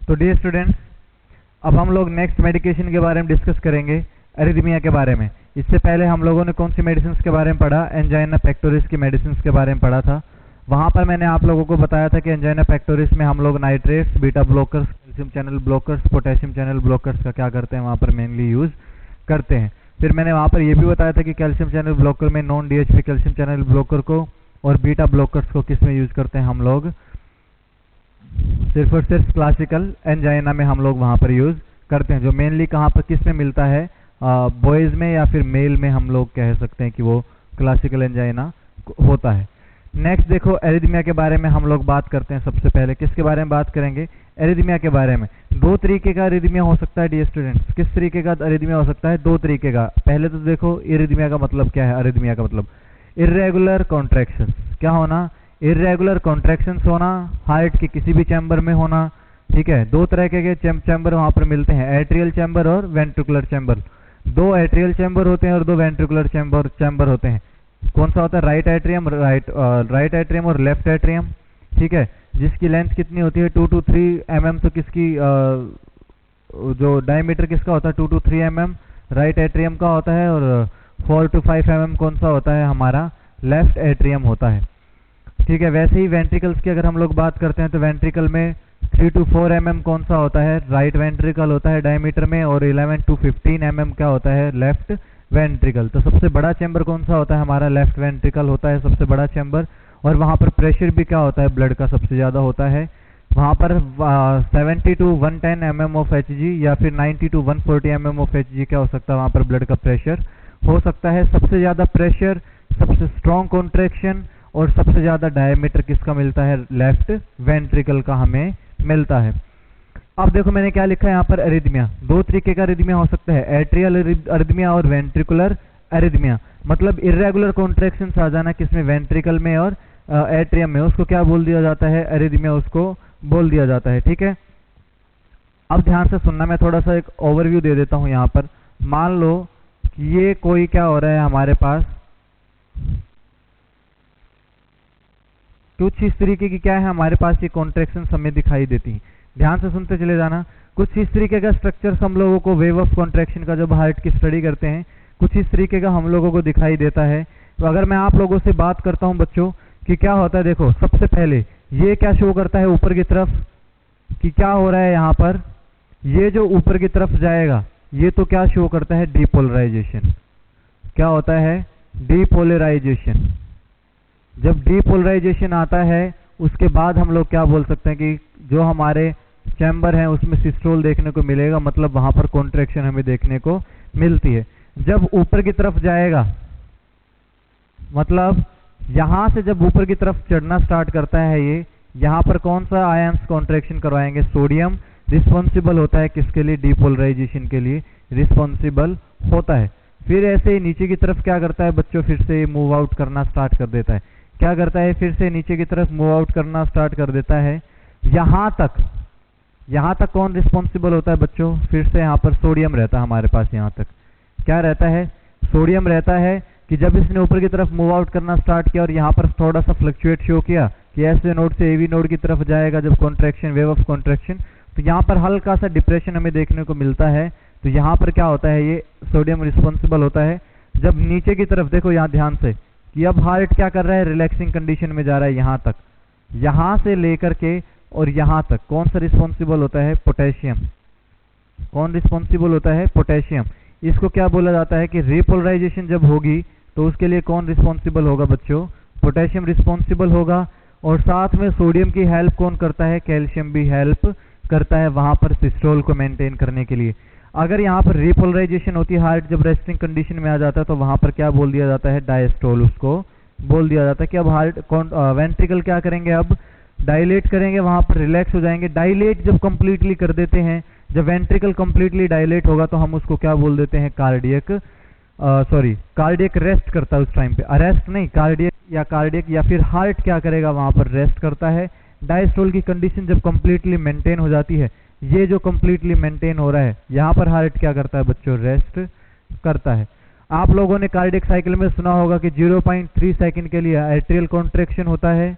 तो dear students, अब हम लोग नेक्स्ट मेडिकेशन के बारे में डिस्कस करेंगे, एरिथमिया के बारे में। इससे पहले हम लोगों ने कौन सी मेडिसिन के बारे में पढ़ा? एंजाइना पेक्टोरिस की मेडिसिन के बारे में पढ़ा था। वहाँ पर मैंने आप लोगों को बताया था कि एंजाइना पेक्टोरिस में हम लोग nitrates, beta blockers, calcium channel blockers, potassium channel blockers का क्या करते हैं, वहाँ पर मेनली यूज़ करते हैं। फिर मैंने वहाँ पर यह भी बताया था कि कैल्शियम चैनल ब्लॉकर में non DHP calcium channel blocker को और बीटा ब्लॉकर्स को किस में यूज़ करते हैं हम लोग? सिर्फ और सिर्फ क्लासिकल एंजाइना में हम लोग वहाँ पर यूज़ करते हैं, जो मेनली कहाँ पर किस में मिलता है? बॉयज़ में या फिर मेल में हम लोग कह सकते हैं कि वो क्लासिकल एंजाइना होता है। नेक्स्ट देखो, एरिथमिया के बारे में हम लोग बात करते हैं। सबसे पहले किसके बारे में बात करेंगे? एरिथमिया के बारे में। दो तरीके का एरिथमिया हो सकता है डियर स्टूडेंट्स। किस तरीके का एरिथमिया हो सकता है? दो तरीके का। पहले तो देखो एरिथमिया का मतलब क्या है। एरिथमिया का मतलब इर्रेगुलर कॉन्ट्रैक्शंस। क्या होना? इर्रेगुलर कॉन्ट्रैक्शंस होना, हार्ट के किसी भी चैम्बर में होना। ठीक है, दो तरह के चैम्बर वहाँ पर मिलते हैं, एट्रियल चैम्बर और वेंट्रिकुलर चैम्बर। दो एट्रियल चैम्बर होते हैं और दो वेंट्रिकुलर चैम्बर होते हैं। कौन सा होता है? राइट एट्रियम और लेफ्ट एट्रियम। ठीक है, जिसकी लेंथ कितनी होती है? 2 to 3 mm। तो किसकी जो डायमीटर किसका होता है? 2 to 3 mm राइट एट्रियम का होता है, और 4 to 5 mm कौन सा होता है? हमारा लेफ्ट एट्रियम होता है। ठीक है, वैसे ही वेंट्रिकल्स की अगर हम लोग बात करते हैं तो वेंट्रिकल में 3 to 4 mm कौन सा होता है? राइट वेंट्रिकल होता है डायमीटर में, और 11 to 15 mm क्या होता है? Left ventricle. तो सबसे बड़ा चैम्बर कौन सा होता है? हमारा लेफ्ट वेंट्रिकल होता है सबसे बड़ा चैम्बर। और वहाँ पर प्रेशर भी क्या होता है? ब्लड का सबसे ज़्यादा होता है। वहाँ पर 70 to 110 mm ऑफ Hg या फिर 90 to 140 mm ऑफ Hg क्या हो सकता है? वहाँ पर ब्लड का प्रेशर हो सकता है। सबसे ज़्यादा प्रेशर, सबसे स्ट्रॉन्ग कॉन्ट्रैक्शन और सबसे ज़्यादा डायमीटर किसका मिलता है? लेफ्ट वेंट्रिकल का हमें मिलता है। अब देखो मैंने क्या लिखा है यहाँ पर? एरिथमिया। दो तरीके का एरिथमिया हो सकता है, एट्रियल एरिथमिया और वेंट्रिकुलर एरिथमिया। मतलब इर्रेगुलर कॉन्ट्रैक्शंस आ जाना किसमें? वेंट्रिकल में और एट्रियम में, उसको क्या बोल दिया जाता है? एरिथमिया उसको बोल दिया जाता है। ठीक है, अब ध्यान से सुनना, मैं थोड़ा सा एक ओवरव्यू दे देता हूँ यहाँ पर। मान लो कि ये कोई क्या हो रहा है हमारे पास, कुछ इस तरीके की क्या है हमारे पास ये कॉन्ट्रैक्शन हमें दिखाई देती है। ध्यान से सुनते चले जाना। कुछ इस तरीके का स्ट्रक्चर हम लोगों को वेव ऑफ कॉन्ट्रैक्शन का, जब हार्ट की स्टडी करते हैं, कुछ इस तरीके का हम लोगों को दिखाई देता है। तो अगर मैं आप लोगों से बात करता हूं बच्चों कि क्या होता है, देखो सबसे पहले ये क्या शो करता है ऊपर की तरफ कि क्या हो रहा है यहाँ पर? ये जो ऊपर की तरफ जाएगा ये तो क्या शो करता है? डीपोलराइजेशन। क्या होता है? डीपोलराइजेशन। जब डीपोलराइजेशन आता है उसके बाद हम लोग क्या बोल सकते हैं कि जो हमारे चैम्बर हैं उसमें सिस्टोल देखने को मिलेगा, मतलब वहां पर कॉन्ट्रैक्शन हमें देखने को मिलती है। जब ऊपर की तरफ जाएगा, मतलब यहां से जब ऊपर की तरफ चढ़ना स्टार्ट करता है ये, यहां पर कौन सा आयंस कॉन्ट्रैक्शन करवाएंगे? सोडियम रिस्पॉन्सिबल होता है किसके लिए? डीपोलराइजेशन के लिए रिस्पॉन्सिबल होता है। फिर ऐसे ही नीचे की तरफ क्या करता है बच्चों? फिर से मूव आउट करना स्टार्ट कर देता है। क्या करता है? फिर से नीचे की तरफ मूव आउट करना स्टार्ट कर देता है। यहां तक कौन रिस्पॉन्सिबल होता है बच्चों? फिर से यहाँ पर सोडियम रहता है हमारे पास। यहाँ तक क्या रहता है? सोडियम रहता है कि जब इसने ऊपर की तरफ मूव आउट करना स्टार्ट किया और यहाँ पर थोड़ा सा फ्लक्चुएट शो किया कि ऐसे नोड से एवी नोड की तरफ जाएगा जब कॉन्ट्रैक्शन, वेव ऑफ कॉन्ट्रैक्शन, तो यहाँ पर हल्का सा डिप्रेशन हमें देखने को मिलता है। तो यहाँ पर क्या होता है? ये सोडियम रिस्पॉन्सिबल होता है। जब नीचे की तरफ देखो यहाँ ध्यान से कि अब हार्ट क्या कर रहा है? रिलैक्सिंग कंडीशन में जा रहा है यहाँ तक। यहाँ से लेकर के और यहाँ तक कौन सा रिस्पॉन्सिबल होता है? पोटेशियम। कौन रिस्पॉन्सिबल होता है? पोटेशियम। इसको क्या बोला जाता है कि रिपोलराइजेशन जब होगी तो उसके लिए कौन रिस्पॉन्सिबल होगा बच्चों? पोटेशियम रिस्पॉन्सिबल होगा। और साथ में सोडियम की हेल्प कौन करता है? कैल्शियम भी हेल्प करता है वहां पर सिस्टोल को मेंटेन करने के लिए। अगर यहाँ पर रिपोलराइजेशन होती है, हार्ट जब रेस्टिंग कंडीशन में आ जाता है, तो वहां पर क्या बोल दिया जाता है? डायस्टोल उसको बोल दिया जाता है कि अब हार्ट वेंट्रिकल क्या करेंगे? अब डायलेट करेंगे, वहां पर रिलैक्स हो जाएंगे। डायलेट जब कंप्लीटली कर देते हैं, जब वेंट्रिकल कंप्लीटली डायलेट होगा तो हम उसको क्या बोल देते हैं? कार्डियक रेस्ट करता है उस टाइम पे। अरेस्ट नहीं, कार्डियक या फिर हार्ट क्या करेगा? वहां पर रेस्ट करता है। डायस्टोल की कंडीशन जब कंप्लीटली मेंटेन हो जाती है, ये जो कंप्लीटली मेंटेन हो रहा है, यहाँ पर हार्ट क्या करता है बच्चों? रेस्ट करता है। आप लोगों ने कार्डियक साइकिल में सुना होगा कि 0.3 सेकंड के लिए एट्रियल कॉन्ट्रैक्शन होता है।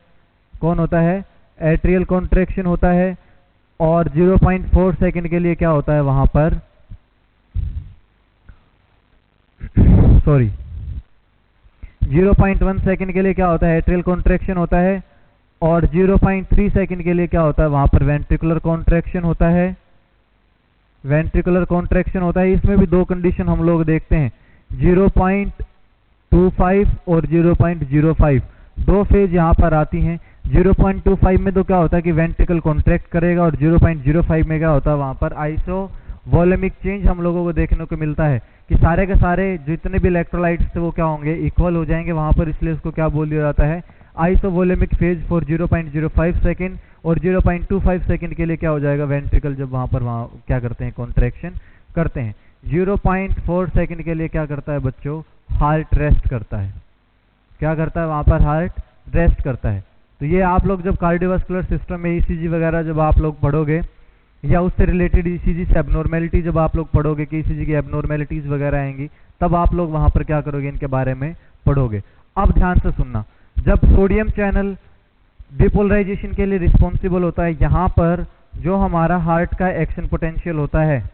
कौन होता है? एट्रियल कॉन्ट्रैक्शन होता है। और 0.4 सेकंड के लिए क्या होता है वहां पर, सॉरी 0.1 सेकंड के लिए क्या होता है, एट्रियल कॉन्ट्रैक्शन होता है, और 0.3 सेकंड के लिए क्या होता है वहां पर, वेंट्रिकुलर कॉन्ट्रैक्शन होता है। वेंट्रिकुलर कॉन्ट्रैक्शन होता है, इसमें भी दो कंडीशन हम लोग देखते हैं, 0.25 और 0.05, दो फेज यहाँ पर आती हैं। 0.25 में तो क्या होता है कि वेंट्रिकल कॉन्ट्रैक्ट करेगा, और 0.05 में क्या होता है वहां पर आइसोवोलेमिक चेंज हम लोगों को देखने को मिलता है कि सारे के सारे जितने भी इलेक्ट्रोलाइट्स थे वो क्या होंगे, इक्वल हो जाएंगे वहां पर, इसलिए उसको क्या बोल दिया जाता है, आइसोवोलेमिक फेज फॉर 0.05 सेकंड। और 0.25 सेकंड के लिए क्या हो जाएगा, वेंट्रिकल जब वहां क्या करते हैं, कॉन्ट्रैक्शन करते हैं। 0.4 सेकंड के लिए क्या करता है बच्चों, हार्ट रेस्ट करता है। क्या करता है वहां पर, हार्ट रेस्ट करता है। तो ये आप लोग जब कार्डियोवास्कुलर सिस्टम में ईसीजी वगैरह जब आप लोग पढ़ोगे, या उससे रिलेटेड ईसीजी से एबनॉर्मेलिटी जब आप लोग पढ़ोगे कि ईसीजी की एबनॉर्मेलिटीज वगैरह आएंगी, तब आप लोग वहां पर क्या करोगे, इनके बारे में पढ़ोगे। अब ध्यान से सुनना, जब सोडियम चैनल डिपोलराइजेशन के लिए रिस्पॉन्सिबल होता है, यहाँ पर जो हमारा हार्ट का एक्शन पोटेंशियल होता है,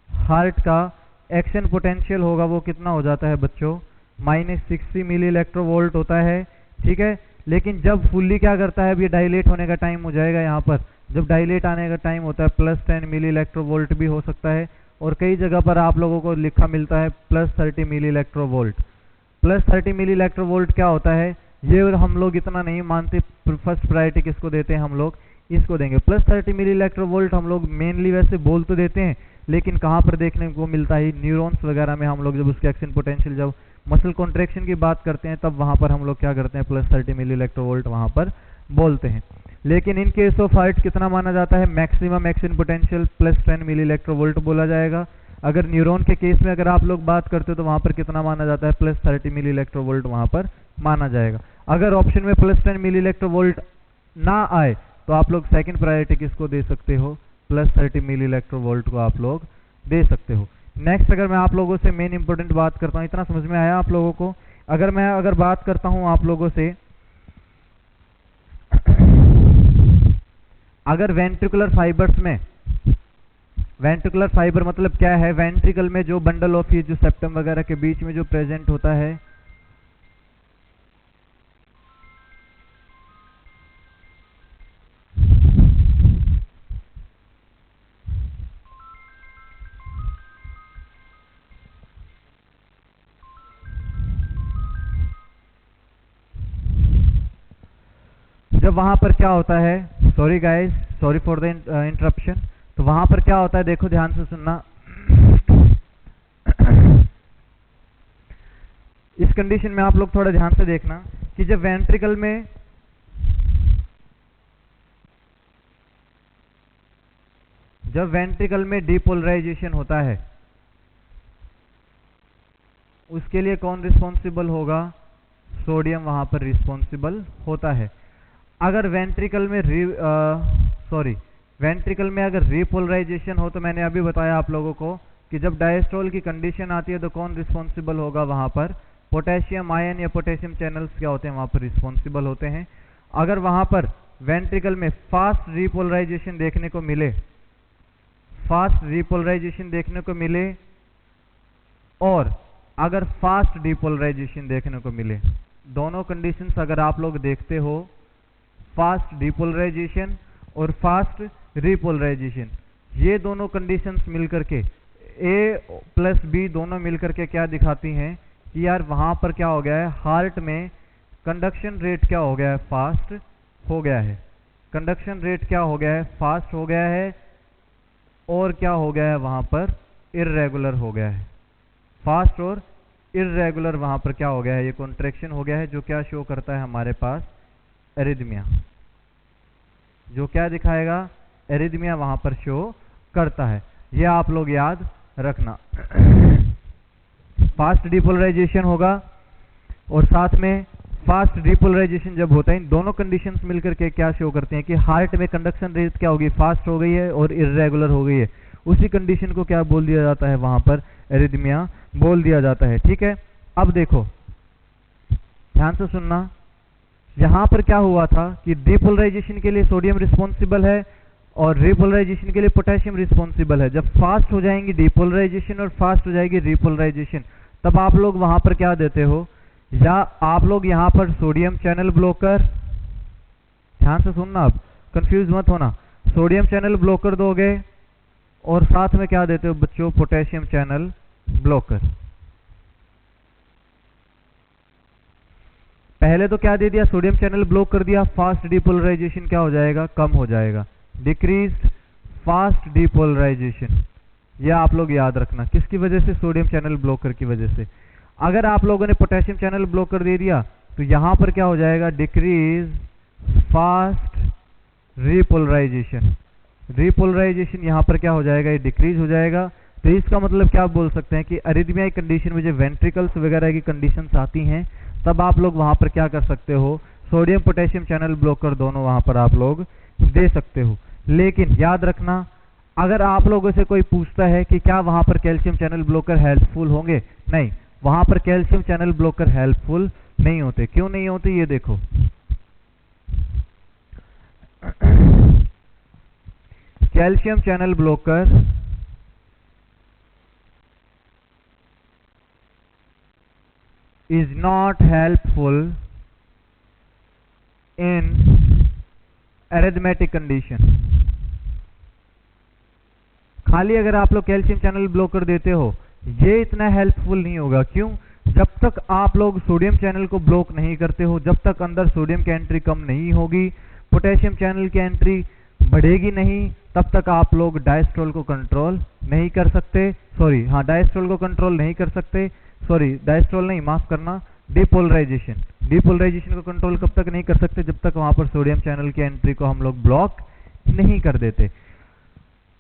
हार्ट का एक्शन पोटेंशियल होगा वो कितना हो जाता है बच्चों, -60 मिली इलेक्ट्रोवोल्ट होता है। ठीक है, लेकिन जब फुल्ली क्या करता है, अब ये डायलेट होने का टाइम हो जाएगा, यहाँ पर जब डायलेट आने का टाइम होता है +10 मिली इलेक्ट्रोवोल्ट भी हो सकता है, और कई जगह पर आप लोगों को लिखा मिलता है +30 मिली इलेक्ट्रोवोल्ट। +30 मिली इलेक्ट्रोवोल्ट क्या होता है, ये हम लोग इतना नहीं मानते, फर्स्ट प्रायोरिटी किसको देते हैं हम लोग, इसको देंगे। +30 मिली इलेक्ट्रोवोल्ट हम लोग मेनली वैसे बोल तो देते हैं, लेकिन कहाँ पर देखने को मिलता है, न्यूरॉन्स वगैरह में हम लोग जब उसके एक्शन पोटेंशियल, जब मसल कॉन्ट्रैक्शन की बात करते हैं, तब वहां पर हम लोग क्या करते हैं, +30 मिली इलेक्ट्रोवोल्ट वहां पर बोलते हैं। लेकिन इन केस ऑफ हार्ट कितना माना जाता है, मैक्सिमम एक्शन पोटेंशियल +10 मिली इलेक्ट्रोवोल्ट बोला जाएगा। अगर न्यूरॉन के केस में अगर आप लोग बात करते हो तो वहां पर कितना माना जाता है, +30 मिली इलेक्ट्रोवोल्ट वहां पर माना जाएगा। अगर ऑप्शन में +10 मिली इलेक्ट्रोवोल्ट ना आए तो आप लोग सेकंड प्रायोरिटी किसको दे सकते हो, +30 मिली इलेक्ट्रोवोल्ट को आप लोग दे सकते हो। नेक्स्ट अगर मैं आप लोगों से मेन इंपॉर्टेंट बात करता हूँ, इतना समझ में आया आप लोगों को, अगर बात करता हूँ आप लोगों से, अगर वेंट्रिकुलर फाइबर्स में, वेंट्रिकुलर फाइबर मतलब क्या है, वेंट्रिकल में जो बंडल ऑफ ये जो सेप्टम वगैरह के बीच में जो प्रेजेंट होता है, जब वहां पर क्या होता है, sorry guys, sorry for the interruption, तो वहां पर क्या होता है, देखो ध्यान से सुनना, इस कंडीशन में आप लोग थोड़ा ध्यान से देखना कि जब वेंट्रिकल में डिपोलराइजेशन होता है, उसके लिए कौन रिस्पॉन्सिबल होगा, सोडियम वहां पर रिस्पॉन्सिबल होता है। अगर वेंट्रिकल में अगर रिपोलराइजेशन हो, तो मैंने अभी बताया आप लोगों को कि जब डायस्ट्रोल की कंडीशन आती है तो कौन रिस्पॉन्सिबल होगा वहां पर, पोटेशियम आयन या पोटेशियम चैनल्स क्या होते हैं वहां पर रिस्पॉन्सिबल होते हैं। अगर वहां पर वेंट्रिकल में फास्ट रिपोलराइजेशन देखने को मिले, और अगर फास्ट डिपोलराइजेशन देखने को मिले, दोनों कंडीशंस अगर आप लोग देखते हो, फास्ट डिपोलराइजेशन और फास्ट रिपोलराइजेशन, ये दोनों कंडीशंस मिलकर के A + B दोनों मिलकर के क्या दिखाती हैं कि यार वहां पर क्या हो गया है, हार्ट में कंडक्शन रेट क्या हो गया है, फास्ट हो गया है। कंडक्शन रेट क्या हो गया है, फास्ट हो गया है, और क्या हो गया है वहां पर, इर्रेगुलर हो गया है। फास्ट और इर्रेगुलर वहां पर क्या हो गया है, ये कॉन्ट्रैक्शन हो गया है, जो क्या शो करता है हमारे पास, एरिथमिया, जो क्या दिखाएगा, एरिथमिया वहां पर शो करता है। ये आप लोग याद रखना। फास्ट डिपोलराइजेशन होगा और साथ में फास्ट डिपोलराइजेशन जब होता है, इन दोनों कंडीशंस मिलकर के क्या शो करते हैं कि हार्ट में कंडक्शन रेट क्या होगी, फास्ट हो गई है और इर्रेगुलर हो गई है। उसी कंडीशन को क्या बोल दिया जाता है वहां पर, एरिथमिया बोल दिया जाता है। ठीक है, अब देखो ध्यान से सुनना, यहां पर क्या हुआ था कि डिपोलराइजेशन के लिए सोडियम रिस्पॉन्सिबल है, और रिपोलराइजेशन के लिए पोटेशियम रिस्पॉन्सिबल है। जब फास्ट हो जाएंगी डिपोलराइजेशन और फास्ट हो जाएगी रिपोलराइजेशन, तब आप लोग वहां पर क्या देते हो, या आप लोग यहां पर सोडियम चैनल ब्लॉकर, ध्यान से सुनना, अब कंफ्यूज मत होना, सोडियम चैनल ब्लॉकर दोगे और साथ में क्या देते हो बच्चों, पोटेशियम चैनल ब्लॉकर। पहले तो क्या दे दिया, सोडियम चैनल ब्लॉक कर दिया, फास्ट डिपोलराइजेशन क्या हो जाएगा, कम हो जाएगा, डिक्रीज्ड फास्ट डिपोलराइजेशन। यह आप लोग याद रखना, किसकी वजह से, सोडियम चैनल ब्लॉकर की वजह से। अगर आप लोगों ने पोटेशियम चैनल ब्लॉकर दे दिया तो यहां पर क्या हो जाएगा, डिक्रीज फास्ट रिपोलराइजेशन। रिपोलराइजेशन यहां पर क्या हो जाएगा, ये डिक्रीज हो जाएगा। तो इसका मतलब क्या बोल सकते हैं कि अरिथमिया की कंडीशन में जो वेंट्रिकल्स वगैरह की कंडीशंस आती हैं, तब आप लोग वहां पर क्या कर सकते हो, सोडियम पोटेशियम चैनल ब्लॉकर दोनों वहां पर आप लोग दे सकते हो। लेकिन याद रखना, अगर आप लोगों से कोई पूछता है कि क्या वहां पर कैल्शियम चैनल ब्लॉकर हेल्पफुल होंगे, नहीं, वहां पर कैल्शियम चैनल ब्लॉकर हेल्पफुल नहीं होते। क्यों नहीं होते, ये देखो, calcium channel blocker is not helpful in arithmetic condition। खाली अगर आप लोग कैल्शियम चैनल ब्लॉकर देते हो, ये इतना हेल्पफुल नहीं होगा। क्यों, जब तक आप लोग सोडियम चैनल को ब्लॉक नहीं करते हो, जब तक अंदर सोडियम की एंट्री कम नहीं होगी, पोटेशियम चैनल की एंट्री बढ़ेगी नहीं, तब तक आप लोग डायस्ट्रोल को कंट्रोल नहीं कर सकते। सॉरी, हाँ, डायस्ट्रोल को कंट्रोल नहीं कर सकते, सॉरी डायस्ट्रोल नहीं, माफ करना, डिपोलराइजेशन। डिपोलराइजेशन को कंट्रोल कब तक नहीं कर सकते, जब तक वहां पर सोडियम चैनल की एंट्री को हम लोग ब्लॉक नहीं कर देते।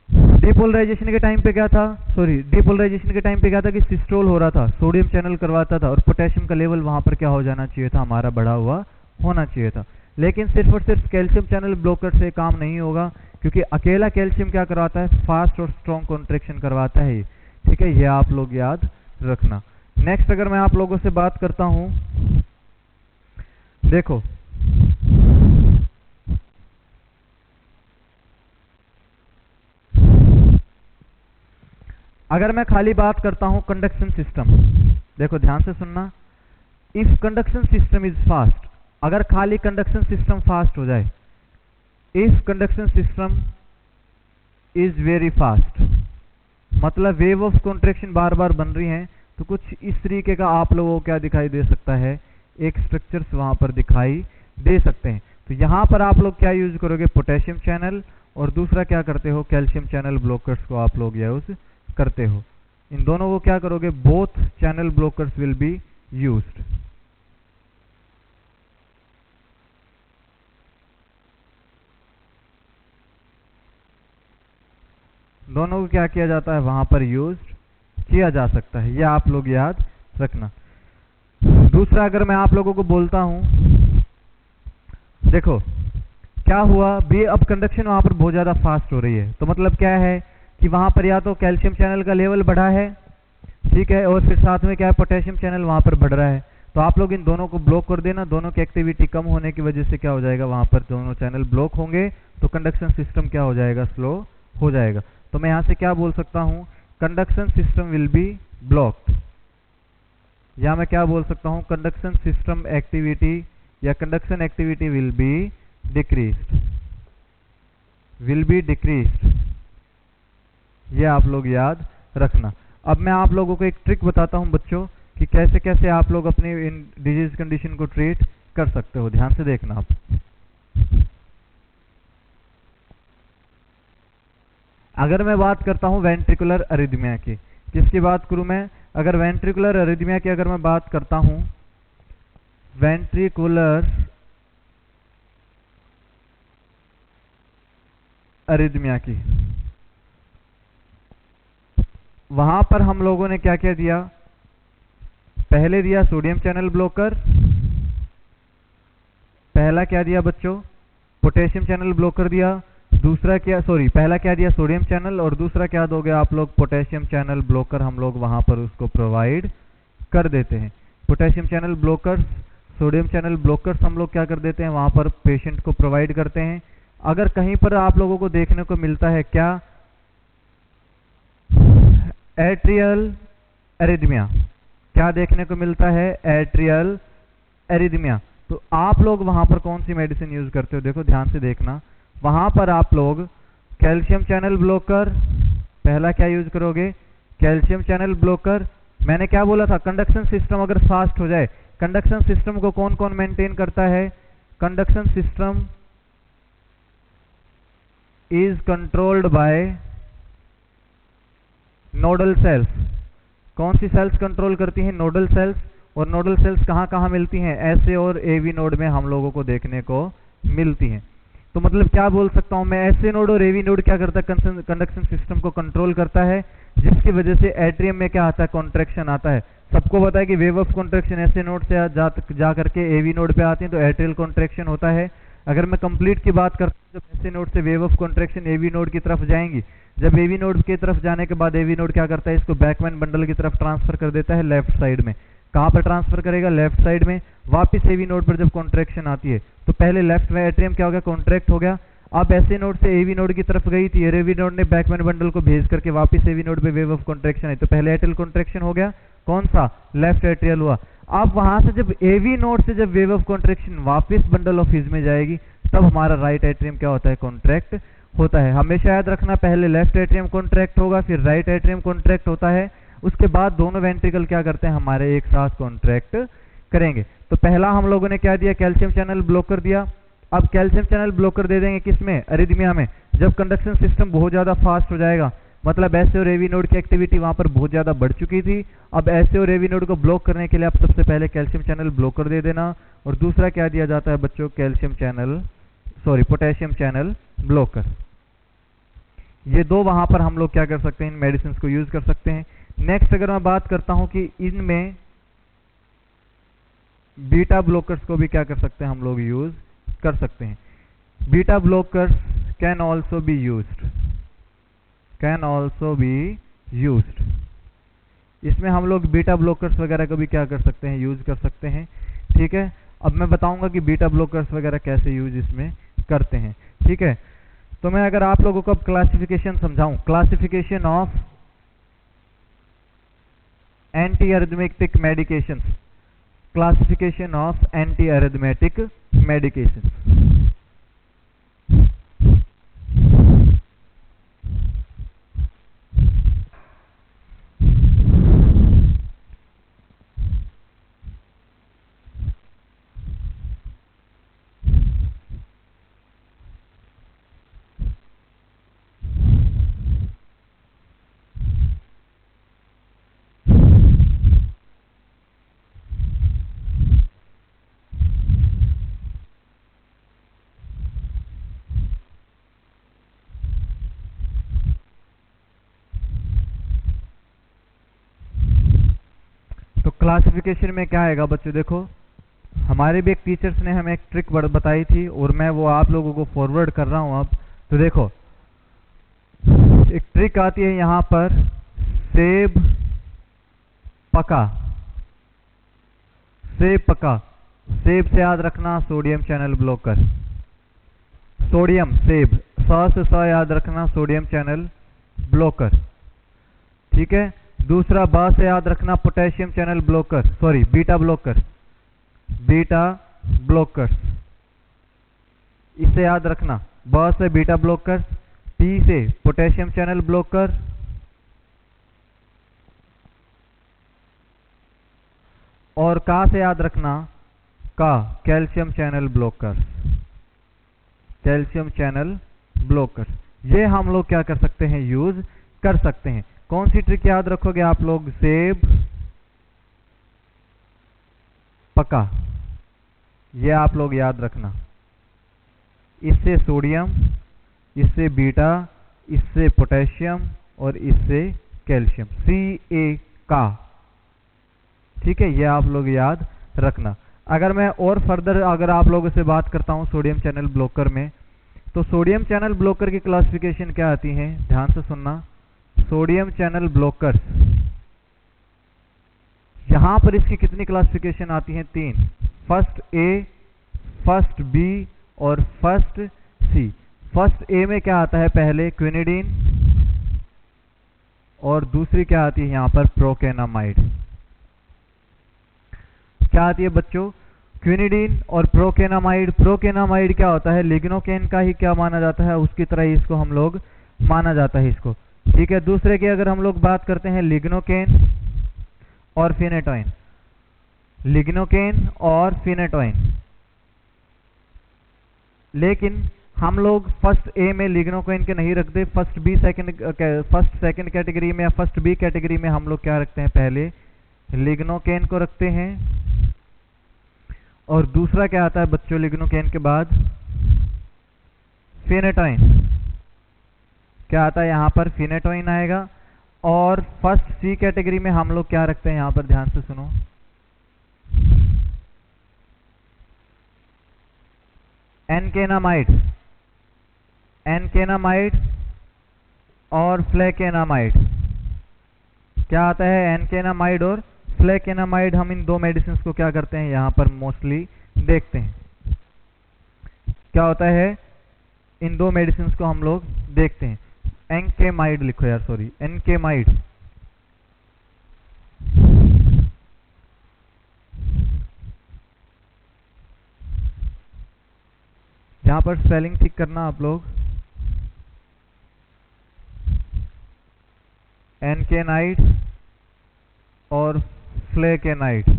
डिपोलराइजेशन के टाइम पे क्या था, सॉरी, डिपोलराइजेशन के टाइम पे क्या था कि सिस्टोल हो रहा था, सोडियम चैनल करवाता था और पोटेशियम का लेवल वहां पर क्या हो जाना चाहिए था, हमारा बढ़ा हुआ होना चाहिए था। लेकिन सिर्फ और सिर्फ कैल्शियम चैनल ब्लॉकर से काम नहीं होगा, क्योंकि अकेला कैल्शियम क्या करवाता है, फास्ट और स्ट्रॉन्ग कॉन्ट्रैक्शन करवाता है। ठीक है, ये आप लोग याद रखना। नेक्स्ट अगर मैं आप लोगों से बात करता हूं, देखो अगर मैं खाली बात करता हूं कंडक्शन सिस्टम, देखो ध्यान से सुनना, if conduction system is fast, अगर खाली कंडक्शन सिस्टम फास्ट हो जाए, if conduction system is very fast, मतलब वेव ऑफ कॉन्ट्रैक्शन बार बार बन रही हैं, तो कुछ इस तरीके का आप लोगों को क्या दिखाई दे सकता है, एक स्ट्रक्चर्स वहां पर दिखाई दे सकते हैं। तो यहां पर आप लोग क्या यूज करोगे, पोटेशियम चैनल, और दूसरा क्या करते हो, कैल्शियम चैनल ब्लॉकर्स को आप लोग यूज करते हो। इन दोनों को क्या करोगे, both channel blockers will be used. दोनों को क्या किया जाता है, वहां पर यूज किया जा सकता है, यह आप लोग याद रखना। दूसरा अगर मैं आप लोगों को बोलता हूं, देखो क्या हुआ भी, अब कंडक्शन वहां पर बहुत ज्यादा फास्ट हो रही है, तो मतलब क्या है कि वहां पर या तो कैल्शियम चैनल का लेवल बढ़ा है, ठीक है, और फिर साथ में क्या है, पोटेशियम चैनल वहां पर बढ़ रहा है। तो आप लोग इन दोनों को ब्लॉक कर देना, दोनों की एक्टिविटी कम होने की वजह से क्या हो जाएगा, वहां पर दोनों चैनल ब्लॉक होंगे, तो कंडक्शन सिस्टम क्या हो जाएगा, स्लो हो जाएगा। तो मैं यहां से क्या बोल सकता हूं, conduction system will be blocked, या मैं क्या बोल सकता हूं, कंडक्शन सिस्टम एक्टिविटी या conduction activity will be decreased, will be decreased, ये आप लोग याद रखना। अब मैं आप लोगों को एक ट्रिक बताता हूं बच्चों, कि कैसे कैसे आप लोग अपनी इन डिजीज कंडीशन को ट्रीट कर सकते हो, ध्यान से देखना आप। अगर मैं बात करता हूं वेंट्रिकुलर अरिथमिया की, किसकी बात करूं मैं, अगर वेंट्रिकुलर अरिथमिया की अगर मैं बात करता हूं, वेंट्रिकुलर अरिथमिया की, वहां पर हम लोगों ने क्या क्या दिया, पहले दिया सोडियम चैनल ब्लॉकर, पहला क्या दिया बच्चों, पोटेशियम चैनल ब्लॉकर दिया, दूसरा क्या, सॉरी पहला क्या दिया, सोडियम चैनल, और दूसरा क्या दोगे आप लोग, पोटेशियम चैनल ब्लॉकर हम लोग वहां पर उसको प्रोवाइड कर देते हैं। Potassium channel blockers, sodium channel blockers हम लोग क्या कर देते हैं, वहां पर पेशेंट को प्रोवाइड करते हैं। अगर कहीं पर आप लोगों को देखने को मिलता है क्या, एट्रियल एरिथमिया, क्या देखने को मिलता है, एट्रियल एरिथमिया, तो आप लोग वहां पर कौन सी मेडिसिन यूज करते हो? देखो ध्यान से देखना, वहां पर आप लोग कैल्शियम चैनल ब्लॉकर, पहला क्या यूज करोगे, कैल्शियम चैनल ब्लॉकर। मैंने क्या बोला था, कंडक्शन सिस्टम अगर फास्ट हो जाए, कंडक्शन सिस्टम को कौन कौन मेंटेन करता है, conduction system is controlled by nodal cells. कौन सी सेल्स कंट्रोल करती हैं, नोडल सेल्स। और नोडल सेल्स कहाँ कहाँ मिलती हैं, एसए और एवी नोड में हम लोगों को देखने को मिलती हैं। तो मतलब क्या बोल सकता हूं मैं, एसए नोड और एवी नोड क्या करता है, कंडक्शन सिस्टम को कंट्रोल करता है, जिसकी वजह से एट्रियम में क्या आता है, कॉन्ट्रैक्शन आता है। सबको पता है कि wave of contraction S A node से जा करके एवी नोड पे आती है, तो एट्रियल कॉन्ट्रैक्शन होता है। अगर मैं कंप्लीट की बात करता हूँ, जब एसए नोड से wave of contraction AV node की तरफ जाएंगी, जब एवी नोड की तरफ जाने के बाद एवी नोड क्या करता है, इसको बैकमैन बंडल की तरफ ट्रांसफर कर देता है लेफ्ट साइड में। कहां पर ट्रांसफर करेगा, लेफ्ट साइड में। वापस एवी नोड पर जब कॉन्ट्रैक्शन आती है तो पहले लेफ्ट में एट्रियम क्या हो गया, कॉन्ट्रैक्ट हो गया। अब एसए नोड से एवी नोड की तरफ गई थी, एवी नोड ने बैकमैन बंडल को भेज करके वापस एवी नोड पे वेव ऑफ कॉन्ट्रैक्शन है, तो पहले एट्रियल कॉन्ट्रैक्शन हो गया, कौन सा, लेफ्ट एट्रियल हुआ। अब वहां से जब एवी नोड से जब वेव ऑफ कॉन्ट्रैक्शन वापस बंडल ऑफ हिज में जाएगी, तब हमारा राइट एट्रियम क्या होता है, कॉन्ट्रैक्ट होता है। हमेशा याद रखना, पहले लेफ्ट एट्रियम कॉन्ट्रैक्ट होगा, फिर राइट एट्रियम कॉन्ट्रैक्ट होता है, उसके बाद दोनों वेंट्रिकल क्या करते हैं, हमारे एक साथ कॉन्ट्रैक्ट करेंगे। तो पहला हम लोगों ने क्या दिया, कैल्शियम चैनल ब्लॉकर दिया। अब कैल्शियम चैनल ब्लॉकर दे देंगे किसमें, अरिथमिया में, जब कंडक्शन सिस्टम बहुत ज्यादा फास्ट हो जाएगा, मतलब एसए और एवी नोड की एक्टिविटी वहां पर बहुत ज्यादा बढ़ चुकी थी। अब एसए और एवी नोड को ब्लॉक करने के लिए आप सबसे पहले कैल्शियम चैनल ब्लॉकर दे देना, और दूसरा क्या दिया जाता है बच्चों, calcium channel potassium channel blocker. ये दो वहां पर हम लोग क्या कर सकते हैं, इन मेडिसिन को यूज कर सकते हैं। नेक्स्ट अगर मैं बात करता हूं कि इनमें बीटा ब्लॉकर्स को भी क्या कर सकते हैं, हम लोग यूज कर सकते हैं। Beta blockers can also be used, इसमें हम लोग बीटा ब्लॉकर्स वगैरह को भी क्या कर सकते हैं, यूज कर सकते हैं। ठीक है, अब मैं बताऊंगा कि बीटा ब्लॉकर्स वगैरह कैसे यूज इसमें करते हैं। ठीक है, तो मैं अगर आप लोगों को अब क्लासिफिकेशन समझाऊं, classification of anti arithmetic medications, classification of anti arithmetic medications. Classification में क्या आएगा बच्चों, देखो हमारे भी एक टीचर्स ने हमें एक ट्रिक बताई थी, और मैं वो आप लोगों को फॉरवर्ड कर रहा हूं अब। तो देखो एक ट्रिक आती है यहां पर, सेब पका, सेब पका, सेब से याद रखना सोडियम चैनल ब्लॉकर, सोडियम सेब, स याद रखना सोडियम चैनल ब्लॉकर। ठीक है, दूसरा बा से याद रखना potassium channel blocker, sorry beta blocker, beta blocker, इसे याद रखना, ब से बीटा ब्लॉकर, टी से पोटेशियम चैनल ब्लॉकर, और का से याद रखना, का calcium channel blocker, calcium channel blocker. ये हम लोग क्या कर सकते हैं, यूज कर सकते हैं। कौन सी ट्रिक याद रखोगे आप लोग, सेब पका, ये आप लोग याद रखना। इससे सोडियम, इससे बीटा, इससे पोटेशियम और इससे कैल्शियम, CA का। ठीक है, ये आप लोग याद रखना। अगर मैं और फर्दर अगर आप लोगों से बात करता हूं सोडियम चैनल ब्लॉकर में, तो सोडियम चैनल ब्लॉकर की क्लासिफिकेशन क्या आती है, ध्यान से सुनना। सोडियम चैनल ब्लॉकर्स, यहां पर इसकी कितनी क्लासिफिकेशन आती है, 3, फर्स्ट ए, फर्स्ट बी और फर्स्ट सी। फर्स्ट ए में क्या आता है पहले, क्विनिडीन, और दूसरी क्या आती है यहाँ पर, प्रोकेनामाइड। क्या आती है बच्चों, क्विनिडीन और प्रोकेनामाइड। प्रोकेनामाइड क्या होता है, लिग्नोकेन का ही क्या माना जाता है, उसकी तरह ही इसको हम लोग माना जाता है इसको, ठीक है। दूसरे की अगर हम लोग बात करते हैं, लिग्नोकेन और फिनेटोइन, लिग्नोकेन और फिनेटोइन, लेकिन हम लोग फर्स्ट ए में लिग्नोकेन के नहीं रखते, फर्स्ट सेकंड कैटेगरी में या फर्स्ट बी कैटेगरी में हम लोग क्या रखते हैं, पहले लिग्नोकेन को रखते हैं। और दूसरा क्या आता है बच्चों लिग्नोकेन के बाद, फिनेटोइन। क्या आता है यहाँ पर, फिनेटोइन आएगा। और फर्स्ट सी कैटेगरी में हम लोग क्या रखते हैं, यहाँ पर ध्यान से सुनो, एनकेनामाइड, एनकेनामाइड और फ्लेकेनामाइड। क्या आता है, एनकेनामाइड और फ्लेकेनामाइड। हम इन दो मेडिसिन को क्या करते हैं, यहाँ पर मोस्टली देखते हैं। क्या होता है, इन दो मेडिसिन को हम लोग देखते हैं। एनकेमाइड लिखो यार, सॉरी, एनकेमाइड, यहाँ पर स्पेलिंग ठीक करना आप लोग, एनकेनाइड और फ्लेकेनाइड।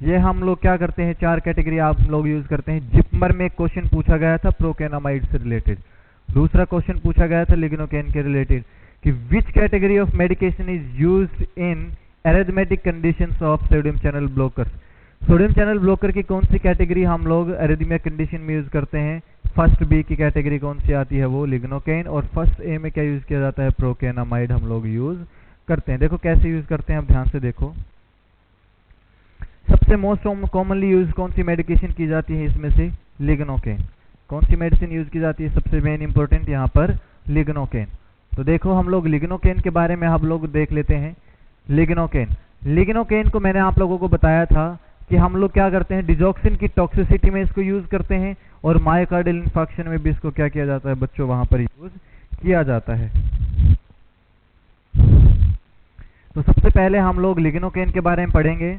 ये हम लोग क्या करते हैं, चार कैटेगरी आप लोग यूज करते हैं। जिपमर में एक क्वेश्चन पूछा गया था प्रोकेनामाइड से रिलेटेड, दूसरा क्वेश्चन पूछा गया था लिग्नोकेन के रिलेटेड कि which category of medication is used in arithmetic conditions of sodium channel blockers. Sodium channel blocker की कौन सी कैटेगरी हम लोग एरिथमिया कंडीशन में यूज करते हैं, फर्स्ट बी की कैटेगरी कौन सी आती है, वो लिग्नोकेन। और फर्स्ट ए में क्या यूज किया जाता है, प्रोकेनामाइड हम लोग यूज करते हैं। देखो कैसे यूज करते हैं, आप ध्यान से देखो। सबसे मोस्ट कॉमनली यूज कौन सी मेडिकेशन की जाती है इसमें से, लिग्नोकेन। कौन सी मेडिसिन यूज की जाती है, सबसे मेन इंपॉर्टेंट यहाँ पर लिग्नोकेन। तो देखो हम लोग लिग्नोकेन के बारे में हम लोग देख लेते हैं। लिग्नोकेन, लिग्नोकेन को मैंने आप लोगों को बताया था कि हम लोग क्या करते हैं, डिजॉक्सिन की टॉक्सिसिटी में इसको यूज करते हैं, और मायोकार्डियल इंफार्क्शन में भी इसको क्या किया जाता है बच्चों, वहां पर यूज किया जाता है। तो सबसे पहले हम लोग लिग्नोकेन के बारे में पढ़ेंगे।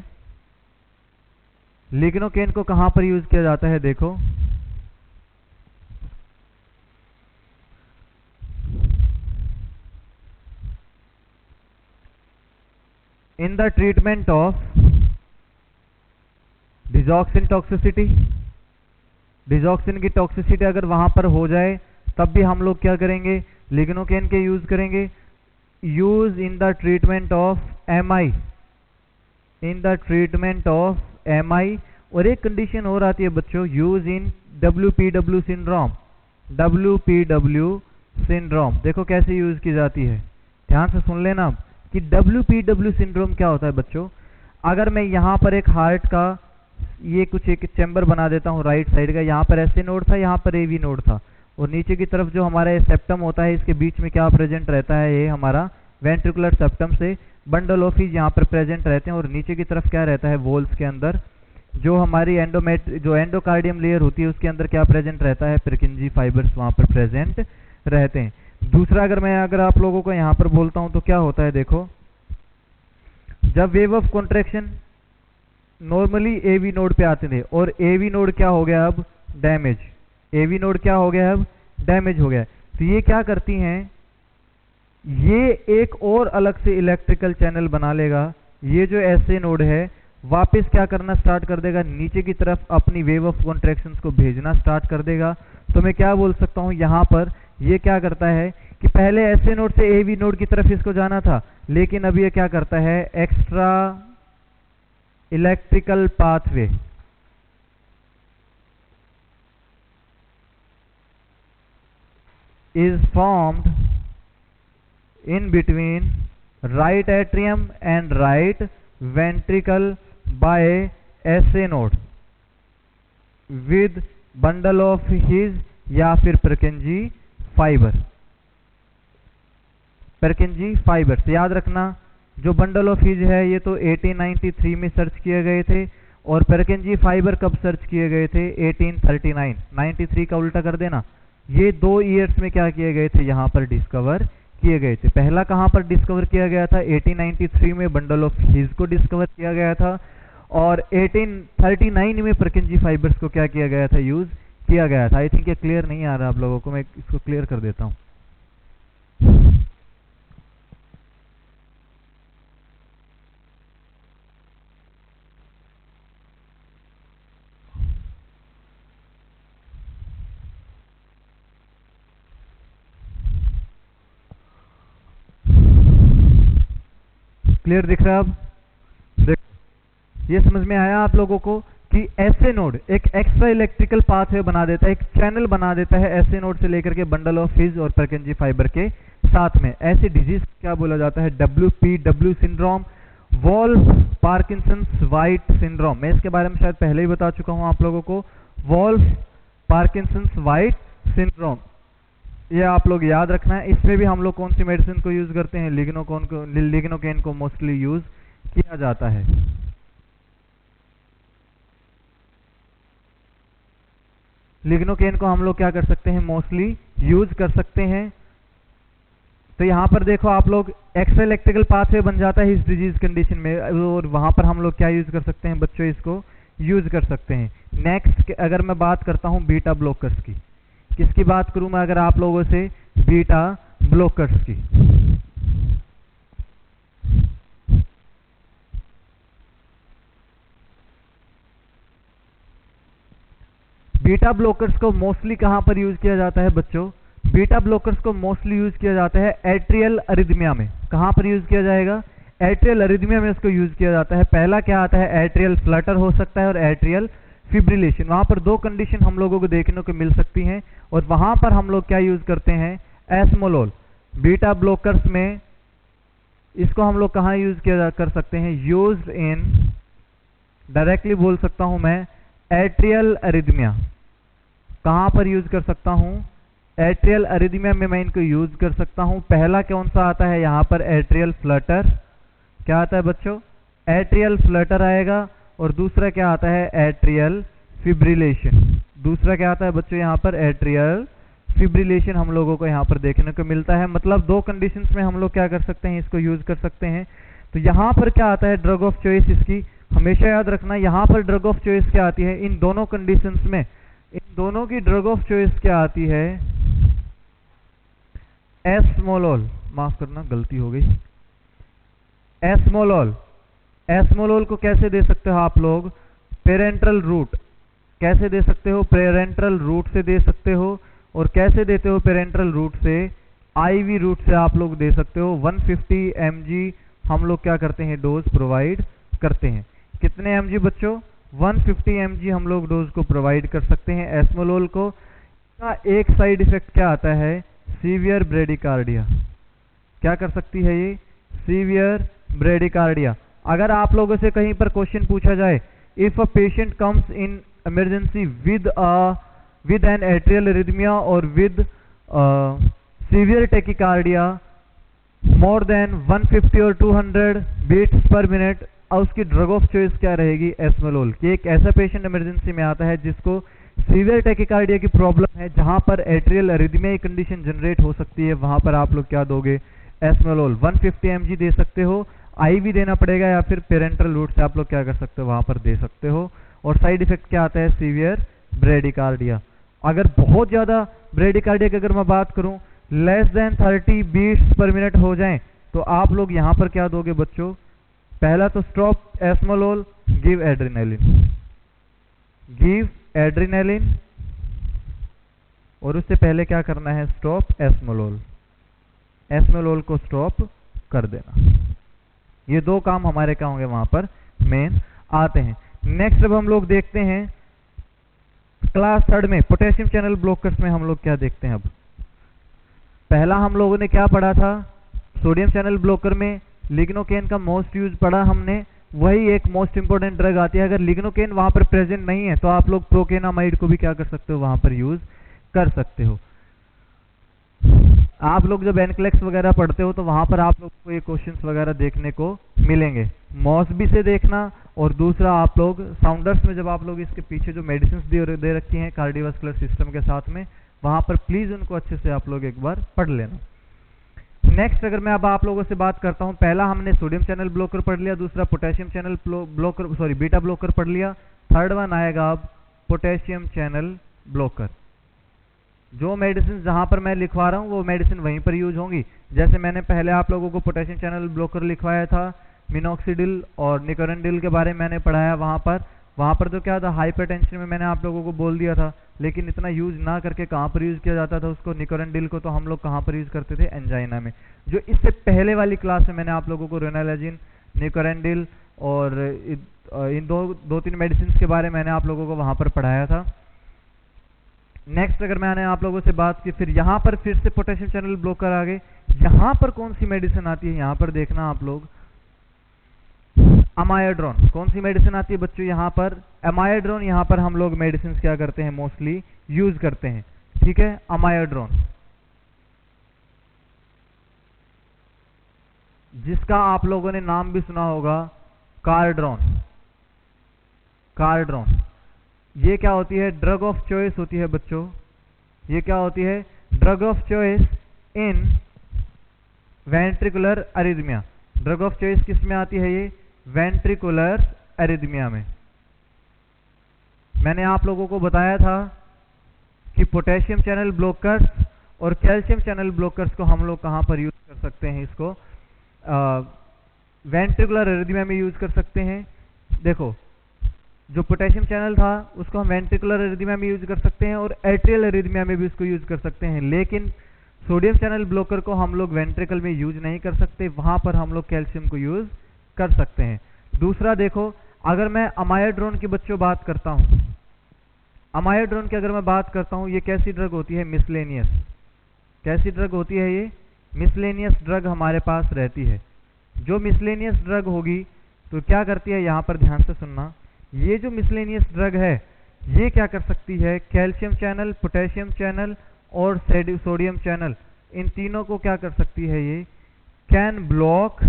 लिग्नोकेन को कहां पर यूज किया जाता है, देखो in the treatment of digoxin toxicity. Digoxin की टॉक्सिसिटी अगर वहां पर हो जाए तब भी हम लोग क्या करेंगे, लिग्नोकेन के यूज करेंगे। Use in the treatment of MI, in the treatment of MI. और एक कंडीशन और आती है बच्चों, use in WPW syndrome, WPW syndrome. देखो कैसे यूज की जाती है, ध्यान से सुन लेना कि WPW सिंड्रोम क्या होता है बच्चों। अगर मैं यहाँ पर एक हार्ट का ये कुछ एक चैम्बर बना देता हूँ राइट साइड का, यहाँ पर ऐसे नोड था, यहाँ पर AV नोड था, और नीचे की तरफ जो हमारा सेप्टम होता है, इसके बीच में क्या प्रेजेंट रहता है, ये हमारा वेंट्रिकुलर सेप्टम से बंडल ऑफ हीज यहाँ पर प्रेजेंट रहते हैं, और नीचे की तरफ क्या रहता है, वॉल्स के अंदर जो हमारी जो एंडोकार्डियम लेयर होती है उसके अंदर क्या प्रेजेंट रहता है, पुरकिंजी फाइबर्स वहाँ पर प्रेजेंट रहते हैं। दूसरा अगर आप लोगों को यहाँ पर बोलता हूँ तो क्या होता है, देखो जब wave of contraction normally AV node पे आते थे, और AV नोड क्या हो गया अब, डैमेज, AV नोड क्या हो गया अब, डैमेज हो गया। तो ये क्या करती हैं, ये एक और अलग से इलेक्ट्रिकल चैनल बना लेगा। ये जो SA नोड है वापस क्या करना स्टार्ट कर देगा, नीचे की तरफ अपनी वेव ऑफ कॉन्ट्रैक्शंस को भेजना स्टार्ट कर देगा। तो मैं क्या बोल सकता हूँ, यहाँ पर ये क्या करता है कि पहले SA नोड से AV नोड की तरफ इसको जाना था, लेकिन अब ये क्या करता है, extra electrical pathway is formed in between right atrium and right ventricle by SA node with bundle of his या फिर पुरकिंजी फाइबर। पुरकिंजी फाइबर याद रखना, जो बंडल ऑफ हिज है ये तो 1893 में सर्च किए गए थे, और परकिंजी फाइबर कब सर्च किए गए थे? 1839। 93 का उल्टा कर देना। ये 2 ईयर्स में क्या किए गए थे? यहाँ पर डिस्कवर किए गए थे। पहला कहाँ पर डिस्कवर किया गया था? 1893 में बंडल ऑफ हीज को डिस्कवर किया गया था, और 1839 में परकिंजी फाइबर्स को क्या किया गया था? यूज किया गया था। आई थिंक ये क्लियर नहीं आ रहा आप लोगों को, मैं इसको क्लियर कर देता हूँ। क्लियर दिख रहा है अब? देखो, ये समझ में आया आप लोगों को कि ऐसे नोड एक एक्स्ट्रा इलेक्ट्रिकल पाथवे बना देता है, एक चैनल बना देता है ऐसे नोड से लेकर के बंडल ऑफ हिज और परकिंजी फाइबर के साथ में। ऐसी डिजीज क्या बोला जाता है? WPW syndrome, Wolff Parkinson's White syndrome. मैं इसके बारे में शायद पहले ही बता चुका हूं आप लोगों को। वॉल्फ पार्किंसंस वाइट सिंड्रोम, ये आप लोग याद रखना है। इसमें भी हम लोग कौन सी मेडिसिन को यूज करते हैं? लिग्नोकेन को मोस्टली यूज किया जाता है। लिग्नोकेन को हम लोग क्या कर सकते हैं? मोस्टली यूज कर सकते हैं। तो यहां पर देखो आप लोग, एक्स्ट्रा इलेक्ट्रिकल पाथवे बन जाता है इस डिजीज कंडीशन में, और वहां पर हम लोग क्या यूज कर सकते हैं बच्चों? इसको यूज कर सकते हैं। नेक्स्ट अगर मैं बात करता हूं बीटा ब्लॉकर्स की, किसकी बात करूं मैं अगर आप लोगों से? बीटा ब्लॉकर्स की। बीटा ब्लॉकर्स को मोस्टली कहां पर यूज किया जाता है बच्चों? बीटा ब्लॉकर्स को मोस्टली यूज किया जाता है एट्रियल अरिथमिया में। कहां पर यूज किया जाएगा? एट्रियल अरिथमिया में इसको यूज किया जाता है। पहला क्या आता है? एट्रियल फ्लटर हो सकता है और एट्रियल फिब्रिलेशन। वहां पर 2 कंडीशन हम लोगों को देखने को मिल सकती हैं, और वहां पर हम लोग क्या यूज करते हैं? एस्मोलोल। बीटा ब्लॉकर्स में इसको हम लोग कहां यूज किया कर सकते हैं? यूज्ड इन, डायरेक्टली बोल सकता हूं मैं, एट्रियल अरिथमिया। कहां पर यूज कर सकता हूं? एट्रियल अरिथमिया में मैं इनको यूज कर सकता हूं। पहला कौन सा आता है यहां पर? Atrial Flutter. क्या आता है बच्चों? एट्रियल फ्लटर आएगा। और दूसरा क्या आता है? Atrial fibrillation. दूसरा क्या आता है बच्चों यहां पर? एट्रियल फिब्रिलेशन हम लोगों को यहां पर देखने को मिलता है। मतलब 2 कंडीशंस में हम लोग क्या कर सकते हैं? इसको यूज कर सकते हैं। तो यहां पर क्या आता है? ड्रग ऑफ चॉइस इसकी हमेशा याद रखना। यहां पर ड्रग ऑफ चॉइस क्या आती है? इन दोनों कंडीशंस में इन दोनों की ड्रग ऑफ चॉइस क्या आती है? एस्मोलोल। माफ करना, गलती हो गई। एस्मोलोल। एस्मोलोल को कैसे दे सकते हो आप लोग? Parenteral route. कैसे दे सकते हो? पेरेंट्रल रूट से दे सकते हो। और कैसे देते हो पेरेंट्रल रूट से? आईवी रूट से आप लोग दे सकते हो। 150 mg हम लोग क्या करते हैं? डोज प्रोवाइड करते हैं। कितने mg बच्चों? 150 mg हम लोग डोज को प्रोवाइड कर सकते हैं एस्मोलोल को। का एक साइड इफेक्ट क्या आता है? Severe bradycardia. क्या कर सकती है ये? Severe bradycardia. अगर आप लोगों से कहीं पर क्वेश्चन पूछा जाए, if a patient comes in emergency with an atrial arrhythmia और with severe tachycardia more than 150 और 200 बीट्स पर मिनट, उसकी ड्रग ऑफ चॉइस क्या रहेगी? एस्मोलोल। कि एक ऐसा पेशेंट इमरजेंसी में आता है जिसको सीवियर टेकिकार्डिया की प्रॉब्लम है, जहां पर एट्रियल अरिथमिया की कंडीशन जनरेट हो सकती है, वहां पर आप लोग क्या दोगे? एस्मोलोल। 150 mg दे सकते हो, आईवी देना पड़ेगा, या फिर पेरेंट्रल रूट से आप लोग क्या कर सकते हो? वहां पर दे सकते हो। और साइड इफेक्ट क्या आता है? Severe bradycardia. अगर बहुत ज्यादा ब्रेडिकार्डिया की अगर मैं बात करूं, less than 30 beats per minute हो जाएं, तो आप लोग यहां पर क्या दोगे बच्चों? पहला तो stop esmolol, give adrenaline. Give adrenaline. और उससे पहले क्या करना है? Stop esmolol. एस्मोलोल को स्टॉप कर देना। ये 2 काम हमारे क्या होंगे वहां पर मेन आते हैं। नेक्स्ट अब हम लोग देखते हैं क्लास 3 में पोटेशियम चैनल ब्लॉकर्स में हम लोग क्या देखते हैं। अब पहला हम लोगों ने क्या पढ़ा था? सोडियम चैनल ब्लॉकर में लिग्नोकेन का मोस्ट यूज पढ़ा हमने। वही एक मोस्ट इंपोर्टेंट ड्रग आती है। अगर लिग्नोकेन वहां पर प्रेजेंट नहीं है तो आप लोग प्रोकेनामाइड को भी क्या कर सकते हो? वहां पर यूज कर सकते हो। आप लोग जब एनक्लेक्स वगैरह पढ़ते हो तो वहां पर आप लोग को ये क्वेश्चंस वगैरह देखने को मिलेंगे, मॉसबी से देखना। और दूसरा आप लोग साउंडर्स में जब आप लोग इसके पीछे जो मेडिसिन दे रखी हैं कार्डियोवास्कुलर सिस्टम के साथ में, वहां पर प्लीज उनको अच्छे से आप लोग एक बार पढ़ लेना। नेक्स्ट अगर मैं अब आप लोगों से बात करता हूं, पहला हमने सोडियम चैनल ब्लॉकर पढ़ लिया, दूसरा potassium channel blocker sorry beta blocker पढ़ लिया, थर्ड वन आएगा अब पोटेशियम चैनल ब्लॉकर। जो मेडिसिन जहां पर मैं लिखवा रहा हूं वो मेडिसिन वहीं पर यूज होंगी। जैसे मैंने पहले आप लोगों को पोटेशियम चैनल ब्लॉकर लिखवाया था, मिनॉक्सिडिल और निकोरेंडिल के बारे में मैंने पढ़ाया वहां पर तो क्या था, हाइपरटेंशन में मैंने आप लोगों को बोल दिया था, लेकिन इतना यूज ना करके कहां पर यूज किया जाता था उसको, निकोरेंडिल को तो हम लोग कहां पर यूज करते थे, एंजाइना में। जो इससे पहले वाली क्लास में मैंने आप लोगों को रेनालाजिन, निकोरेंडिल और इन दो तीन मेडिसिन के बारे में मैंने आप लोगों को वहां पर पढ़ाया था। नेक्स्ट अगर मैंने आप लोगों से बात की, फिर यहाँ पर फिर से पोटेशियम चैनल ब्लॉकर आ गए। यहाँ पर कौन सी मेडिसिन आती है, यहाँ पर देखना आप लोग, अमायोड्रोन। कौन सी मेडिसिन आती है बच्चों यहाँ पर, अमायोड्रोन। यहाँ पर हम लोग मेडिसिन क्या करते हैं, मोस्टली यूज करते हैं, ठीक है, अमायोड्रोन, जिसका आप लोगों ने नाम भी सुना होगा, कार्ड्रॉन। कार्ड्रॉन ये क्या होती है, ड्रग ऑफ चॉइस होती है बच्चों। ये क्या होती है, drug of choice in ventricular arrhythmia. Drug of choice किस में आती है, ये वेंट्रिकुलर अरिथमिया में। मैंने आप लोगों को बताया था कि पोटेशियम चैनल ब्लॉकर्स और कैल्शियम चैनल ब्लॉकर्स को हम लोग कहां पर यूज कर सकते हैं, इसको वेंट्रिकुलर अरिथमिया में यूज कर सकते हैं। देखो जो पोटेशियम चैनल था उसको हम वेंट्रिकुलर अरिथमिया में यूज कर सकते हैं और एट्रियल अरिथमिया में भी उसको यूज कर सकते हैं, लेकिन सोडियम चैनल ब्लॉकर को हम लोग वेंट्रिकल में यूज नहीं कर सकते, वहां पर हम लोग कैल्शियम को यूज कर सकते हैं। दूसरा देखो, अगर मैं अमायोड्रोन की बच्चों बात करता हूं, अमायोड्रोन की अगर मैं बात करता हूं, ये कैसी ड्रग होती है, मिसलेनियस। कैसी ड्रग होती है ये, मिसलेनियस ड्रग हमारे पास रहती है। जो मिसलेनियस ड्रग होगी तो क्या करती है, यहां पर ध्यान से सुनना, ये जो मिसलेनियस ड्रग है ये क्या कर सकती है, कैल्शियम चैनल, पोटेशियम चैनल और सोडियम चैनल, इन तीनों को क्या कर सकती है, ये can block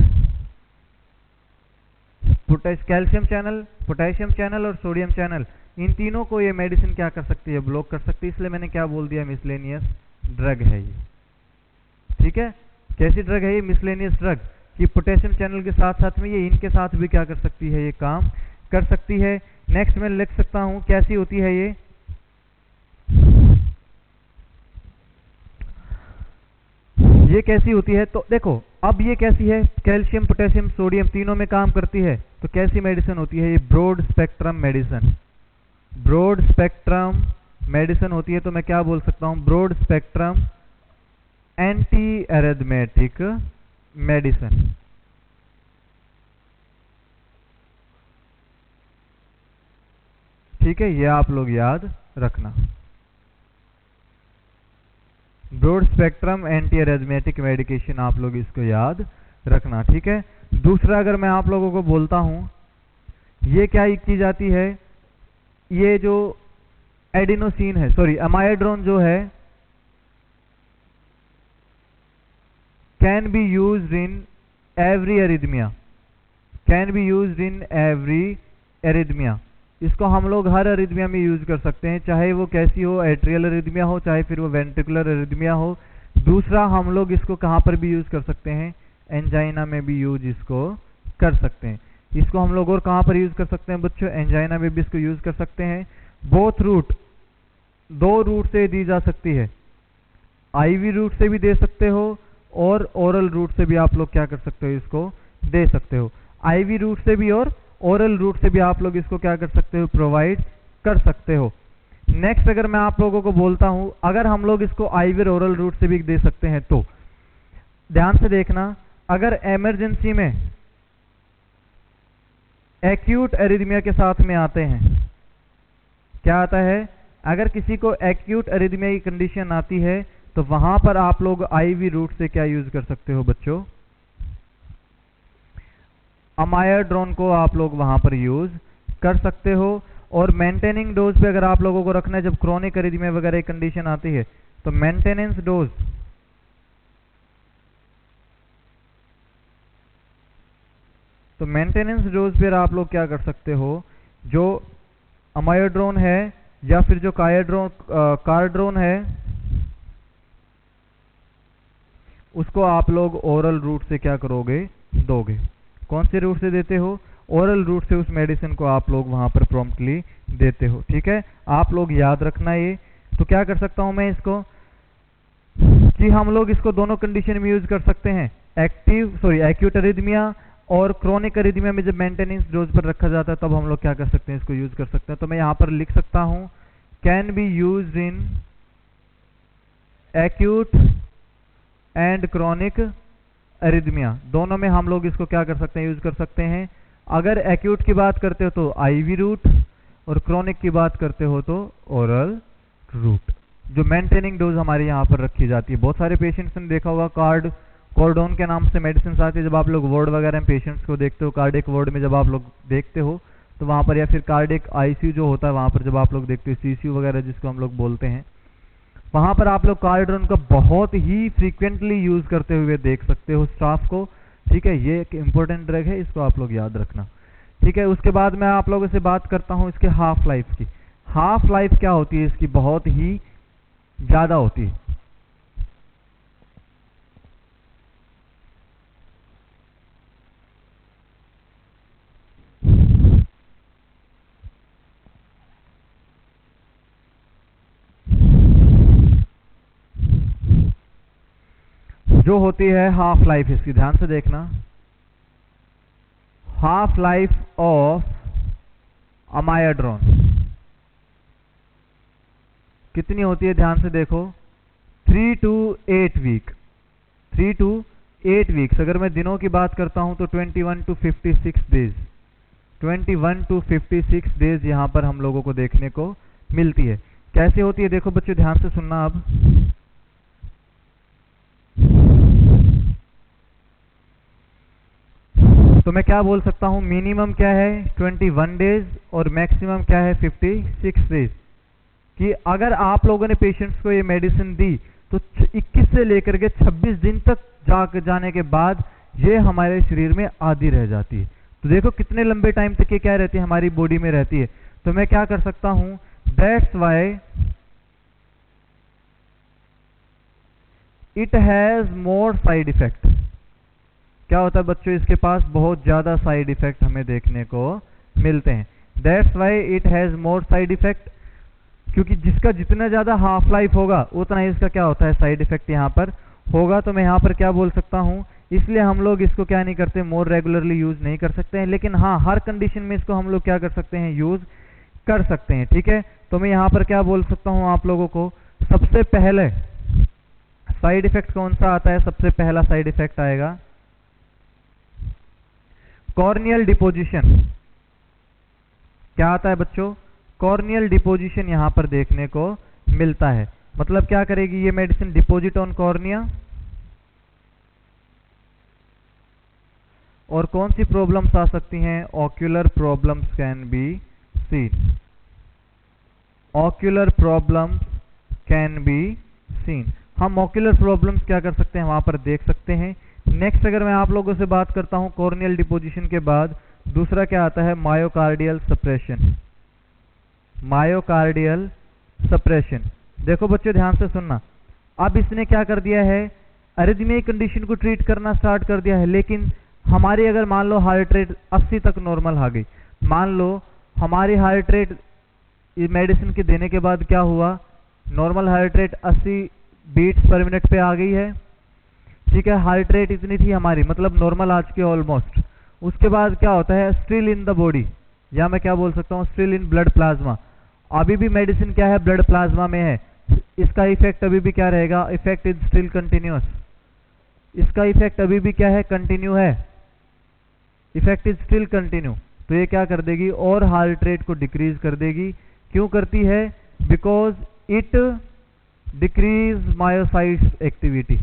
calcium channel, potassium channel और सोडियम चैनल, इन तीनों को ये मेडिसिन क्या कर सकती है, ब्लॉक कर सकती है। इसलिए मैंने क्या बोल दिया, मिसलेनियस ड्रग है ये, ठीक है। कैसी ड्रग है ये, मिसलेनियस ड्रग, कि पोटेशियम चैनल के साथ साथ में ये इनके साथ भी क्या कर सकती है, ये काम कर सकती है। नेक्स्ट मैं लिख सकता हूं कैसी होती है ये कैसी होती है, तो देखो अब ये कैसी है, कैल्शियम, पोटेशियम, सोडियम तीनों में काम करती है, तो कैसी मेडिसिन होती है, ये broad spectrum medicine. Broad spectrum medicine होती है, तो मैं क्या बोल सकता हूं, broad spectrum anti arrhythmic medicine. ठीक है, ये आप लोग याद रखना, broad spectrum anti arrhythmic medication, आप लोग इसको याद रखना, ठीक है। दूसरा अगर मैं आप लोगों को बोलता हूं, ये क्या की जाती है, ये जो एडिनोसिन है, सॉरी अमायोड्रोन जो है, can be used in every arrhythmia, can be used in every arrhythmia. इसको हम लोग हर अरिथमिया में यूज कर सकते हैं, चाहे वो कैसी हो, एट्रियल अरिथमिया हो, चाहे फिर वो वेंट्रिकुलर अरिथमिया हो। दूसरा हम लोग इसको कहां पर भी यूज कर सकते हैं, एंजाइना में भी यूज इसको कर सकते हैं। इसको हम लोग और कहां पर यूज कर सकते हैं बच्चों, एंजाइना में भी इसको यूज कर सकते हैं। बोथ रूट, दो रूट से दी जा सकती है, आईवी रूट से भी दे सकते हो और ओरल रूट से भी आप लोग क्या कर सकते हो, इसको दे सकते हो। आईवी रूट से भी और ओरल रूट से भी आप लोग इसको क्या कर सकते हो, प्रोवाइड कर सकते हो। नेक्स्ट अगर मैं आप लोगों को बोलता हूं, अगर हम लोग इसको आईवी और ओरल रूट से भी दे सकते हैं, तो ध्यान से देखना, अगर इमरजेंसी में एक्यूट एरिथमिया के साथ में आते हैं, क्या आता है, अगर किसी को एक्यूट एरिथमिया की कंडीशन आती है, तो वहां पर आप लोग आईवी रूट से क्या यूज कर सकते हो बच्चों, अमायोड्रोन को आप लोग वहां पर यूज कर सकते हो। और मेंटेनिंग डोज पे अगर आप लोगों को रखना है, जब क्रोनिक एरिथमिया वगैरह कंडीशन आती है, तो मेंटेनेंस डोज तो मेंटेनेंस डोज पर आप लोग क्या कर सकते हो, जो अमायोड्रोन है या फिर जो कार्ड्रोन है, उसको आप लोग ओरल रूट से क्या करोगे, दोगे। कौन से रूट से देते हो, ओरल रूट से उस मेडिसिन को आप लोग वहां पर प्रॉम्प्टली देते हो। ठीक है, आप लोग याद रखना ये। तो क्या कर सकता हूं मैं इसको, कि हम लोग इसको दोनों कंडीशन में यूज कर सकते हैं, एक्यूट अरिथमिया और क्रोनिक अरिथमिया में जब मेंटेनेंस डोज पर रखा जाता है तब हम लोग क्या कर सकते हैं, इसको यूज कर सकते हैं। तो मैं यहां पर लिख सकता हूं can be use in acute and chronic arrhythmia, दोनों में हम लोग इसको क्या कर सकते हैं, यूज कर सकते हैं। अगर एक्यूट की बात करते हो तो आईवी रूट, और क्रोनिक की बात करते हो तो ओरल रूट, जो मेंटेनिंग डोज हमारे यहाँ पर रखी जाती है। बहुत सारे पेशेंट्स ने देखा होगा कॉर्डोन के नाम से मेडिसिन आती है, जब आप लोग वार्ड वगैरह में पेशेंट्स को देखते हो, कार्डियक वार्ड में जब आप लोग देखते हो तो वहाँ पर, या फिर कार्डियक आईसीयू जो होता है वहाँ पर जब आप लोग देखते हो, सीसीयू वगैरह जिसको हम लोग बोलते हैं, वहाँ पर आप लोग कार्डोन का बहुत ही फ्रीक्वेंटली यूज करते हुए देख सकते हो स्टाफ को। ठीक है, ये एक इंपॉर्टेंट ड्रग है, इसको आप लोग याद रखना। ठीक है, उसके बाद मैं आप लोगों से बात करता हूँ इसके हाफ लाइफ की। हाफ लाइफ क्या होती है इसकी, बहुत ही ज्यादा होती है। जो होती है हाफ लाइफ इसकी, ध्यान से देखना, हाफ लाइफ ऑफ अमायोड्रोन कितनी होती है, ध्यान से देखो, 3 to 8 वीक। 3 to 8 weeks. अगर मैं दिनों की बात करता हूं तो 21 to 56 डेज, 21 to 56 डेज यहां पर हम लोगों को देखने को मिलती है। कैसे होती है देखो बच्चों, ध्यान से सुनना। अब तो मैं क्या बोल सकता हूं, मिनिमम क्या है 21 डेज और मैक्सिमम क्या है 56 डेज, कि अगर आप लोगों ने पेशेंट्स को ये मेडिसिन दी तो 21 से लेकर के 26 दिन तक जाने के बाद ये हमारे शरीर में आधी रह जाती है। तो देखो कितने लंबे टाइम तक ये क्या रहती है, हमारी बॉडी में रहती है। तो मैं क्या कर सकता हूं, that's why it has more side effect. क्या होता है बच्चों, इसके पास बहुत ज्यादा साइड इफेक्ट हमें देखने को मिलते हैं। That's why it has more side effect, क्योंकि जिसका जितना ज्यादा हाफ लाइफ होगा उतना ही इसका क्या होता है, साइड इफेक्ट यहाँ पर होगा। तो मैं यहाँ पर क्या बोल सकता हूँ, इसलिए हम लोग इसको क्या नहीं करते, मोर रेगुलरली यूज नहीं कर सकते हैं, लेकिन हाँ हर कंडीशन में इसको हम लोग क्या कर सकते हैं, यूज कर सकते हैं। ठीक है, तो मैं यहाँ पर क्या बोल सकता हूँ आप लोगों को, सबसे पहले साइड इफेक्ट कौन सा आता है, सबसे पहला साइड इफेक्ट आएगा कॉर्नियल डिपोजिशन। क्या आता है बच्चों, कॉर्नियल डिपोजिशन यहां पर देखने को मिलता है। मतलब क्या करेगी ये मेडिसिन, डिपोजिट ऑन कॉर्निया। और कौन सी प्रॉब्लम्स आ सकती हैं, ocular problems can be seen, ocular problems can be seen. हम ऑक्यूलर प्रॉब्लम्स क्या कर सकते हैं, वहां पर देख सकते हैं। नेक्स्ट अगर मैं आप लोगों से बात करता हूं कॉर्नियल डिपोजिशन के बाद, दूसरा क्या आता है, मायोकार्डियल सप्रेशन। मायोकार्डियल सप्रेशन, देखो बच्चों ध्यान से सुनना। अब इसने क्या कर दिया है, अरिथमिया कंडीशन को ट्रीट करना स्टार्ट कर दिया है, लेकिन हमारी अगर मान लो हार्ट रेट 80 तक नॉर्मल आ गई, मान लो हमारी हार्ट रेट मेडिसिन के देने के बाद क्या हुआ, normal heart rate 80 beats per minute पे आ गई है। ठीक है, हार्ट रेट इतनी थी हमारी, मतलब नॉर्मल आज के ऑलमोस्ट। उसके बाद क्या होता है, स्टिल इन द बॉडी, या मैं क्या बोल सकता हूँ, स्टिल इन ब्लड प्लाज्मा। अभी भी मेडिसिन क्या है, ब्लड प्लाज्मा में है, इसका इफेक्ट अभी भी क्या रहेगा, इफेक्ट इज स्टिल कंटिन्यूअस। इसका इफेक्ट अभी भी क्या है, कंटिन्यू है, इफेक्ट इज स्टिल कंटिन्यू। तो ये क्या कर देगी, और हार्ट रेट को डिक्रीज कर देगी। क्यों करती है, because it decrease myocytes activity,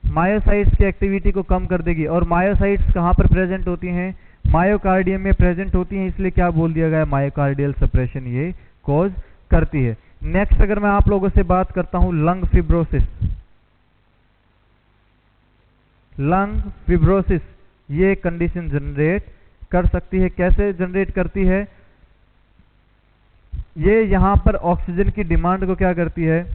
myocytes की एक्टिविटी को कम कर देगी। और मायोसाइट्स कहाँ पर प्रेजेंट होती हैं, मायोकार्डियम में प्रेजेंट होती हैं, इसलिए क्या बोल दिया गया, मायोकार्डियल सप्रेशन ये कॉज करती है। नेक्स्ट अगर मैं आप लोगों से बात करता हूं लंग फिब्रोसिस। लंग फिब्रोसिस ये कंडीशन जनरेट कर सकती है। कैसे जनरेट करती है? ये यहाँ पर ऑक्सीजन की डिमांड को क्या करती है?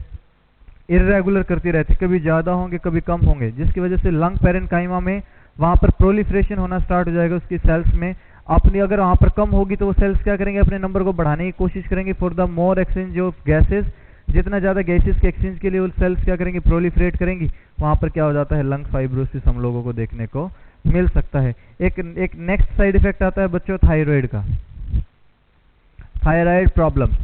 इर्रेगुलर करती रहती है, कभी ज़्यादा होंगे कभी कम होंगे, जिसकी वजह से लंग पैरेन्काइमा में वहाँ पर प्रोलिफरेशन होना स्टार्ट हो जाएगा उसकी सेल्स में। अपनी अगर वहाँ पर कम होगी तो वो सेल्स क्या करेंगे? अपने नंबर को बढ़ाने की कोशिश करेंगे for the more exchange of gases. जितना ज़्यादा गैसेज के एक्सचेंज के लिए वो सेल्स क्या करेंगी? प्रोलिफरेट करेंगी। वहाँ पर क्या हो जाता है? लंग फाइब्रोसिस हम लोगों को देखने को मिल सकता है। एक नेक्स्ट साइड इफेक्ट आता है बच्चों थायराइड का, थायराइड प्रॉब्लम।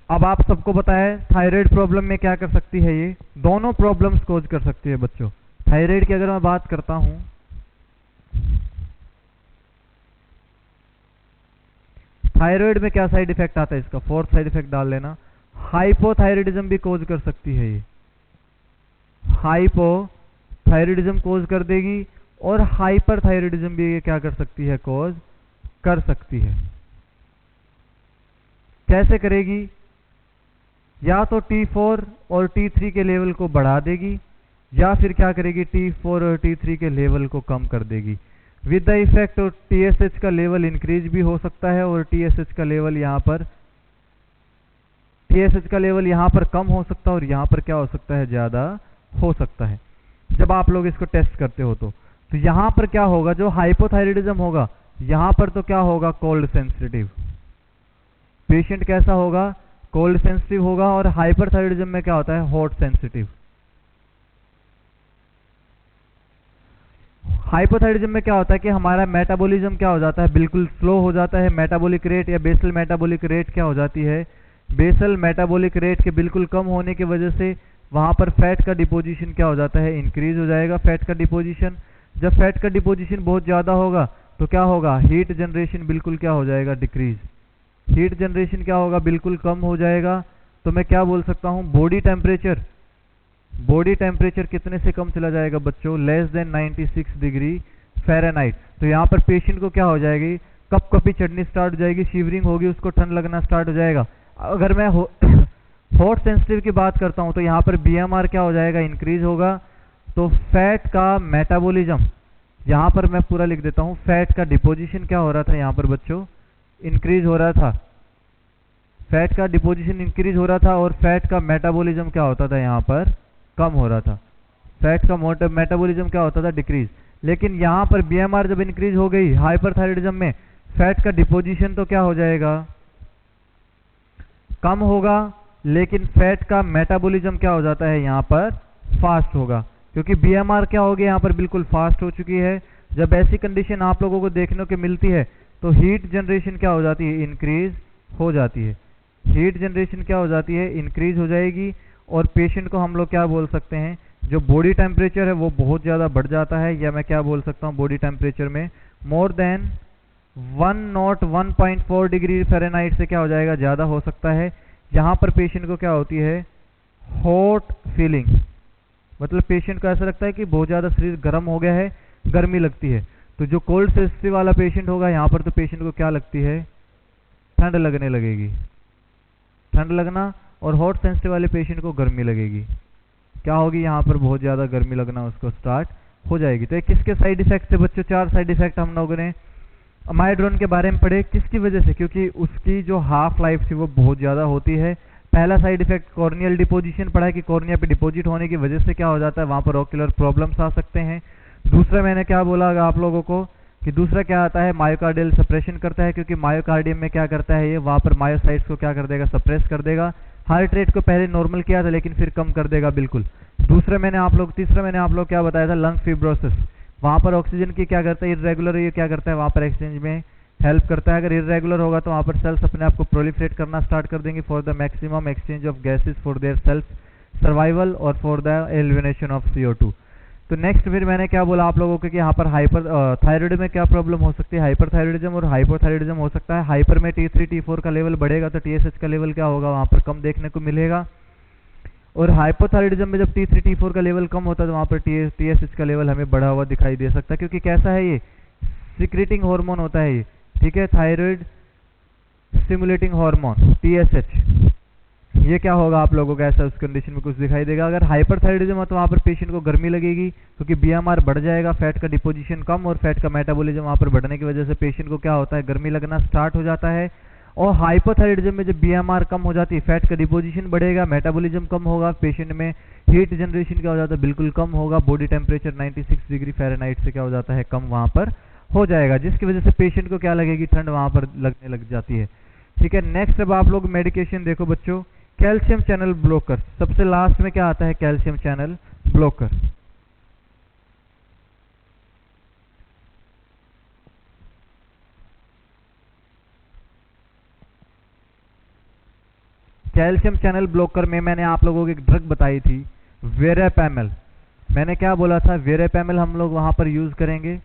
अब आप सबको पता है थायराइड प्रॉब्लम में क्या कर सकती है? ये दोनों प्रॉब्लम्स कोज कर सकती है बच्चों। थायराइड की अगर मैं बात करता हूं, थायराइड में क्या साइड इफेक्ट आता है इसका? फोर्थ साइड इफेक्ट डाल लेना। हाइपोथायराइडिज्म भी कोज कर सकती है। ये हाइपोथायराइडिज्म कोज कर देगी और हाइपरथायराइडिज्म भी ये क्या कर सकती है? कोज कर सकती है। कैसे करेगी? या तो T4 और T3 के लेवल को बढ़ा देगी, या फिर क्या करेगी? T4 और T3 के लेवल को कम कर देगी। विद द इफेक्ट और TSH का लेवल इंक्रीज भी हो सकता है और TSH का लेवल यहाँ पर कम हो सकता है और यहाँ पर क्या हो सकता है? ज़्यादा हो सकता है। जब आप लोग इसको टेस्ट करते हो तो यहाँ पर क्या होगा? जो हाइपोथायराइडिज्म होगा यहाँ पर तो क्या होगा? Cold sensitive. पेशेंट कैसा होगा? कोल्ड सेंसिटिव होगा। और हाइपरथायराइडिज्म में क्या होता है? Hot sensitive. हाइपोथायराइडिज्म में क्या होता है कि हमारा मेटाबॉलिज्म क्या हो जाता है? बिल्कुल स्लो हो जाता है। मेटाबॉलिक रेट या बेसल मेटाबॉलिक रेट क्या हो जाती है? बेसल मेटाबॉलिक रेट के बिल्कुल कम होने की वजह से वहां पर फैट का डिपोजिशन क्या हो जाता है? इंक्रीज हो जाएगा फैट का डिपोजिशन। जब फैट का डिपोजिशन बहुत ज़्यादा होगा तो क्या होगा? हीट जनरेशन बिल्कुल क्या हो जाएगा? डिक्रीज। हीट जनरेशन क्या होगा? बिल्कुल कम हो जाएगा। तो मैं क्या बोल सकता हूं? बॉडी टेम्परेचर कितने से कम चला जाएगा बच्चों? Less than 96 degree Fahrenheit. तो यहाँ पर पेशेंट को क्या हो जाएगी? कपकपी चढ़नी स्टार्ट हो जाएगी, शिवरिंग होगी, उसको ठंड लगना स्टार्ट हो जाएगा। अगर मैं हॉट सेंसिटिव की बात करता हूँ तो यहाँ पर BMR क्या हो जाएगा? इंक्रीज होगा। तो फैट का मेटाबॉलिज्म, यहाँ पर मैं पूरा लिख देता हूँ, फैट का डिपोजिशन क्या हो रहा था यहाँ पर बच्चों? इंक्रीज हो रहा था। फैट का डिपोजिशन इंक्रीज हो रहा था और फैट का मेटाबॉलिज्म क्या होता था? यहाँ पर कम हो रहा था। फैट का मेटाबॉलिज्म क्या होता था? डिक्रीज। लेकिन यहाँ पर BMR जब इंक्रीज हो गई हाइपरथायराइडिज्म में, फैट का डिपोजिशन तो क्या हो जाएगा? कम होगा। लेकिन फैट का मेटाबॉलिज्म क्या हो जाता है? यहाँ पर फास्ट होगा, क्योंकि BMR क्या हो गया? यहाँ पर बिल्कुल फास्ट हो चुकी है। जब ऐसी कंडीशन आप लोगों को देखने को मिलती है तो हीट जनरेशन क्या हो जाती है? इंक्रीज हो जाती है। हीट जनरेशन क्या हो जाती है? इंक्रीज हो जाएगी। और पेशेंट को हम लोग क्या बोल सकते हैं? जो बॉडी टेम्परेचर है वो बहुत ज़्यादा बढ़ जाता है, या मैं क्या बोल सकता हूँ? बॉडी टेम्परेचर में मोर देन 104 डिग्री फ़ारेनहाइट से क्या हो जाएगा? ज़्यादा हो सकता है। यहाँ पर पेशेंट को क्या होती है? हॉट फीलिंग, मतलब पेशेंट को ऐसा लगता है कि बहुत ज़्यादा शरीर गर्म हो गया है, गर्मी लगती है। तो जो कोल्ड सेंसिटिव वाला पेशेंट होगा यहाँ पर तो पेशेंट को क्या लगती है? ठंड लगने लगेगी, ठंड लगना। और हॉट सेंसिटिव वाले पेशेंट को गर्मी लगेगी। क्या होगी? यहाँ पर बहुत ज़्यादा गर्मी लगना उसको स्टार्ट हो जाएगी। तो ये किसके साइड इफेक्ट थे बच्चों? 4 साइड इफेक्ट हम लोगों ने अमाइड्रोन के बारे में पढ़े। किसकी वजह से? क्योंकि उसकी जो हाफ लाइफ थी वो बहुत ज़्यादा होती है। पहला साइड इफेक्ट कॉर्नियल डिपोजिशन पढ़ा है कि कॉर्निया पे डिपोजिट होने की वजह से क्या हो जाता है? वहाँ पर ओक्यूलर प्रॉब्लम्स आ सकते हैं। दूसरा मैंने क्या बोला आप लोगों को कि दूसरा क्या आता है? मायोकार्डियल सप्रेशन करता है, क्योंकि मायोकार्डियम में क्या करता है? ये वहाँ पर मायोसाइट्स को क्या कर देगा? सप्रेस कर देगा। हार्ट रेट को पहले नॉर्मल किया था लेकिन फिर कम कर देगा बिल्कुल। तीसरा मैंने आप लोग क्या बताया था? Lung fibrosis. वहाँ पर ऑक्सीजन की क्या करता है? इरेगुलर ये क्या करता है? वहाँ पर एक्सचेंज में हेल्प करता है। अगर इरेगुलर होगा तो वहाँ पर सेल्स अपने आप को प्रोलिफरेट करना स्टार्ट कर देंगे for the maximum exchange of gases for their self survival और for the elimination of CO2। तो नेक्स्ट फिर मैंने क्या बोला आप लोगों को कि यहाँ पर हाइपर थायराइड में क्या प्रॉब्लम हो सकती है? हाइपरथायराइडिज्म और हाइपोथायराइडिज्म हो सकता है। हाइपर में T3 T4 का लेवल बढ़ेगा तो TSH का लेवल क्या होगा? वहाँ पर कम देखने को मिलेगा। और हाइपोथायराइडिज्म में जब T3 T4 का लेवल कम होता है तो वहाँ पर TSH का लेवल हमें बढ़ा हुआ दिखाई दे सकता है, क्योंकि कैसा है ये? सिक्रेटिंग हार्मोन होता है ये, ठीक है, थायराइड स्टिमुलेटिंग हार्मोन TSH। ये क्या होगा आप लोगों को ऐसा उस कंडीशन में कुछ दिखाई देगा। अगर हाइपरथायराइडिज्म है तो वहाँ पर पेशेंट को गर्मी लगेगी क्योंकि BMR बढ़ जाएगा, फैट का डिपोजिशन कम और फैट का मेटाबॉलिज्म वहाँ पर बढ़ने की वजह से पेशेंट को क्या होता है, गर्मी लगना स्टार्ट हो जाता है। और हाइपोथायराइडिज्म में जब BMR कम हो जाती है, फैट का डिपोजिशन बढ़ेगा, मेटाबॉलिज्म कम होगा, पेशेंट में हीट जनरेशन क्या हो जाता है, बिल्कुल कम होगा, बॉडी टेम्परेचर 96 डिग्री फ़ारेनहाइट से क्या हो जाता है, कम वहाँ पर हो जाएगा, जिसकी वजह से पेशेंट को क्या लगेगी, ठंड वहाँ पर लगने लग जाती है। ठीक है, नेक्स्ट अब आप लोग मेडिकेशन देखो बच्चों, कैल्शियम चैनल ब्लॉकर, सबसे लास्ट में क्या आता है, calcium channel blocker. Calcium channel blocker में मैंने आप लोगों को एक ड्रग बताई थी, वेरापैमिल। मैंने क्या बोला था, वेरापैमिल हम लोग वहां पर यूज करेंगे।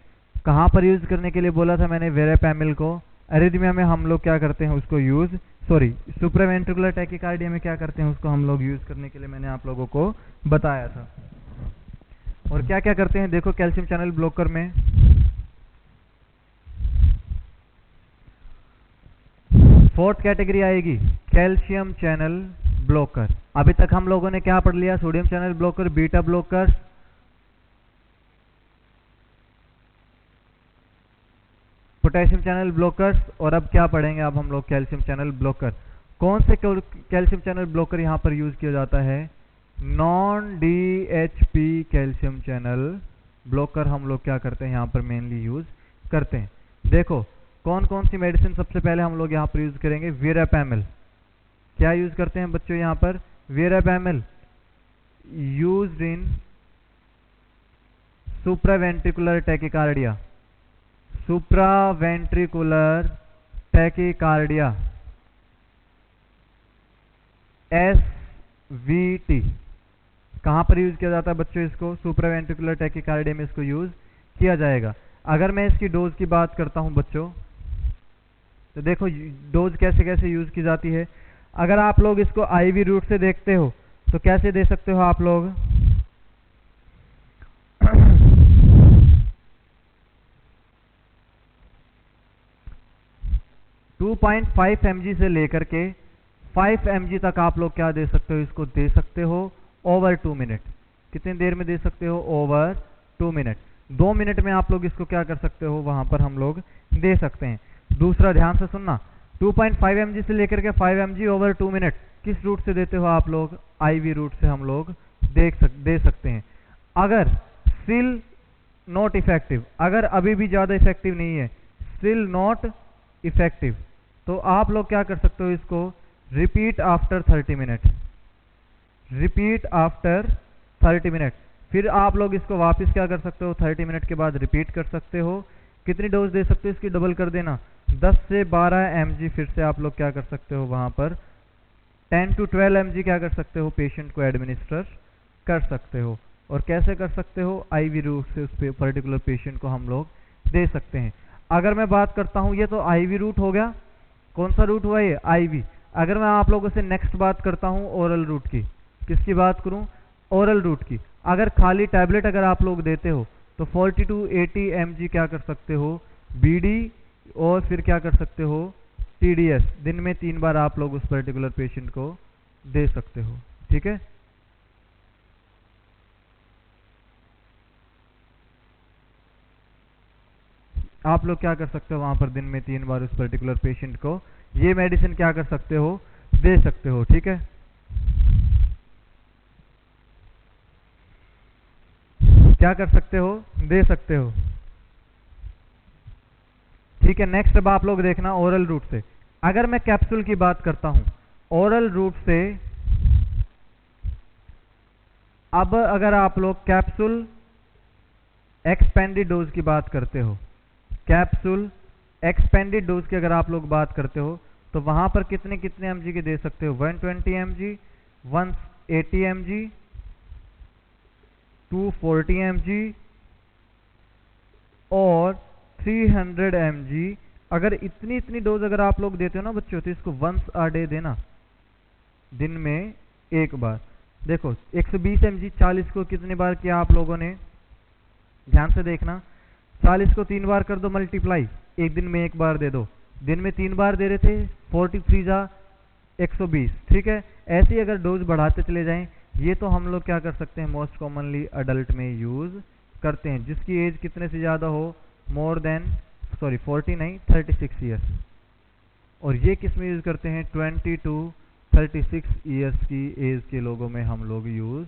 कहां पर यूज करने के लिए बोला था मैंने वेरापैमिल को, एरिथमिया में हम लोग क्या करते हैं उसको यूज, सॉरी सुप्रावेंट्रिकुलर टैकीकार्डिया में क्या करते हैं उसको हम लोग यूज करने के लिए मैंने आप लोगों को बताया था। और क्या क्या करते हैं देखो कैल्शियम चैनल ब्लॉकर में, फोर्थ कैटेगरी आएगी कैल्शियम चैनल ब्लॉकर। अभी तक हम लोगों ने क्या पढ़ लिया, sodium channel blocker, beta blocker, potassium channel blockers, और अब क्या पढ़ेंगे अब हम लोग कैल्शियम चैनल ब्लॉकर। कौन से कैल्शियम चैनल ब्लॉकर यहां पर यूज किया जाता है, non DHP calcium channel blocker हम लोग क्या करते हैं यहां पर मेनली यूज करते हैं। देखो कौन कौन सी मेडिसिन सबसे पहले हम लोग यहां पर यूज करेंगे, वेरापैमिल। क्या यूज करते हैं बच्चों यहां पर, verapamil used in supraventricular tachycardia, supraventricular tachycardia SVT। कहां पर यूज किया जाता है बच्चों इसको, सुप्रावेंट्रिकुलर टैकीकार्डिया में इसको यूज किया जाएगा। अगर मैं इसकी डोज की बात करता हूं बच्चों, तो देखो डोज कैसे कैसे यूज की जाती है। अगर आप लोग इसको IV रूट से देखते हो तो कैसे दे सकते हो आप लोग, 2.5 mg से लेकर के 5 mg तक आप लोग क्या दे सकते हो, इसको दे सकते हो ओवर 2 मिनट। कितनी देर में दे सकते हो, ओवर 2 मिनट। 2 मिनट में आप लोग इसको क्या कर सकते हो, वहां पर हम लोग दे सकते हैं। दूसरा ध्यान से सुनना, 2.5 mg से लेकर के 5 mg ओवर 2 मिनट किस रूट से देते हो आप लोग, IV रूट से हम लोग दे सकते हैं। अगर स्टिल नॉट इफेक्टिव, अगर अभी भी ज्यादा इफेक्टिव नहीं है, स्टिल नॉट इफेक्टिव, तो आप लोग क्या कर सकते हो, इसको repeat after 30 minute, repeat after 30 minute. फिर आप लोग इसको वापस क्या कर सकते हो, 30 मिनट के बाद रिपीट कर सकते हो। कितनी डोज दे सकते हो, इसकी डबल कर देना, 10 से 12 mg फिर से आप लोग क्या कर सकते हो, वहां पर 10 to 12 mg क्या कर सकते हो, पेशेंट को एडमिनिस्टर कर सकते हो। और कैसे कर सकते हो, IV रूट से उस पर्टिकुलर पेशेंट को हम लोग दे सकते हैं। अगर मैं बात करता हूं, ये तो IV रूट हो गया, कौन सा रूट हुआ ये, IV। अगर मैं आप लोगों से नेक्स्ट बात करता हूं ओरल रूट की, किसकी बात करूं, ओरल रूट की। अगर खाली टैबलेट अगर आप लोग देते हो तो 40 to 80 mg क्या कर सकते हो, BD, और फिर क्या कर सकते हो, TDS, दिन में 3 बार आप लोग उस पर्टिकुलर पेशेंट को दे सकते हो। ठीक है, आप लोग क्या कर सकते हो वहां पर दिन में 3 बार उस पर्टिकुलर पेशेंट को ये मेडिसिन क्या कर सकते हो, दे सकते हो। ठीक है, क्या कर सकते हो, दे सकते हो। ठीक है, नेक्स्ट अब आप लोग देखना ओरल रूट से। अगर मैं कैप्सूल की बात करता हूं ओरल रूट से, अब अगर आप लोग कैप्सूल एक्सपेंडेड डोज की बात करते हो, कैप्सूल एक्सपेंडेड डोज की अगर आप लोग बात करते हो तो वहां पर कितने कितने mg के दे सकते हो, 120 mg, 180 mg, 240 mg और 300 mg। अगर इतनी इतनी डोज अगर आप लोग देते हो ना बच्चों, तो इसको वंस अ डे देना, दिन में एक बार। देखो 120 mg 40 को कितनी बार किया आप लोगों ने, ध्यान से देखना, 40 को 3 बार कर दो मल्टीप्लाई, एक दिन में 1 बार दे दो, दिन में 3 बार दे रहे थे, 43 जा 120, ठीक है। ऐसे ही अगर डोज बढ़ाते चले जाएं, ये तो हम लोग क्या कर सकते हैं, मोस्ट कॉमनली अडल्ट में यूज करते हैं, जिसकी एज कितने से ज़्यादा हो, मोर देन 40 नहीं 36 ईयर्स। और ये किस में यूज़ करते हैं, 20 to 36 ईयर्स की एज के लोगों में हम लोग यूज़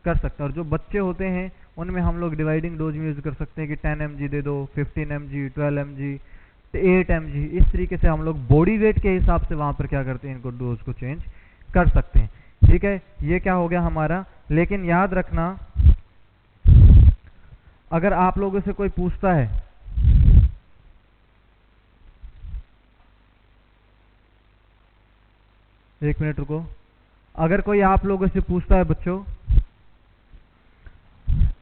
कर सकते हैं। और जो बच्चे होते हैं उनमें हम लोग डिवाइडिंग डोज में यूज़ कर सकते हैं कि 10 mg दे दो, 15 mg, 12 mg, 8 mg, इस तरीके से हम लोग बॉडी वेट के हिसाब से वहाँ पर क्या करते हैं, इनको डोज को चेंज कर सकते हैं, ठीक है। ये क्या हो गया हमारा। लेकिन याद रखना, अगर आप लोगों से कोई पूछता है, एक मिनट रुको, अगर कोई आप लोगों से पूछता है बच्चों,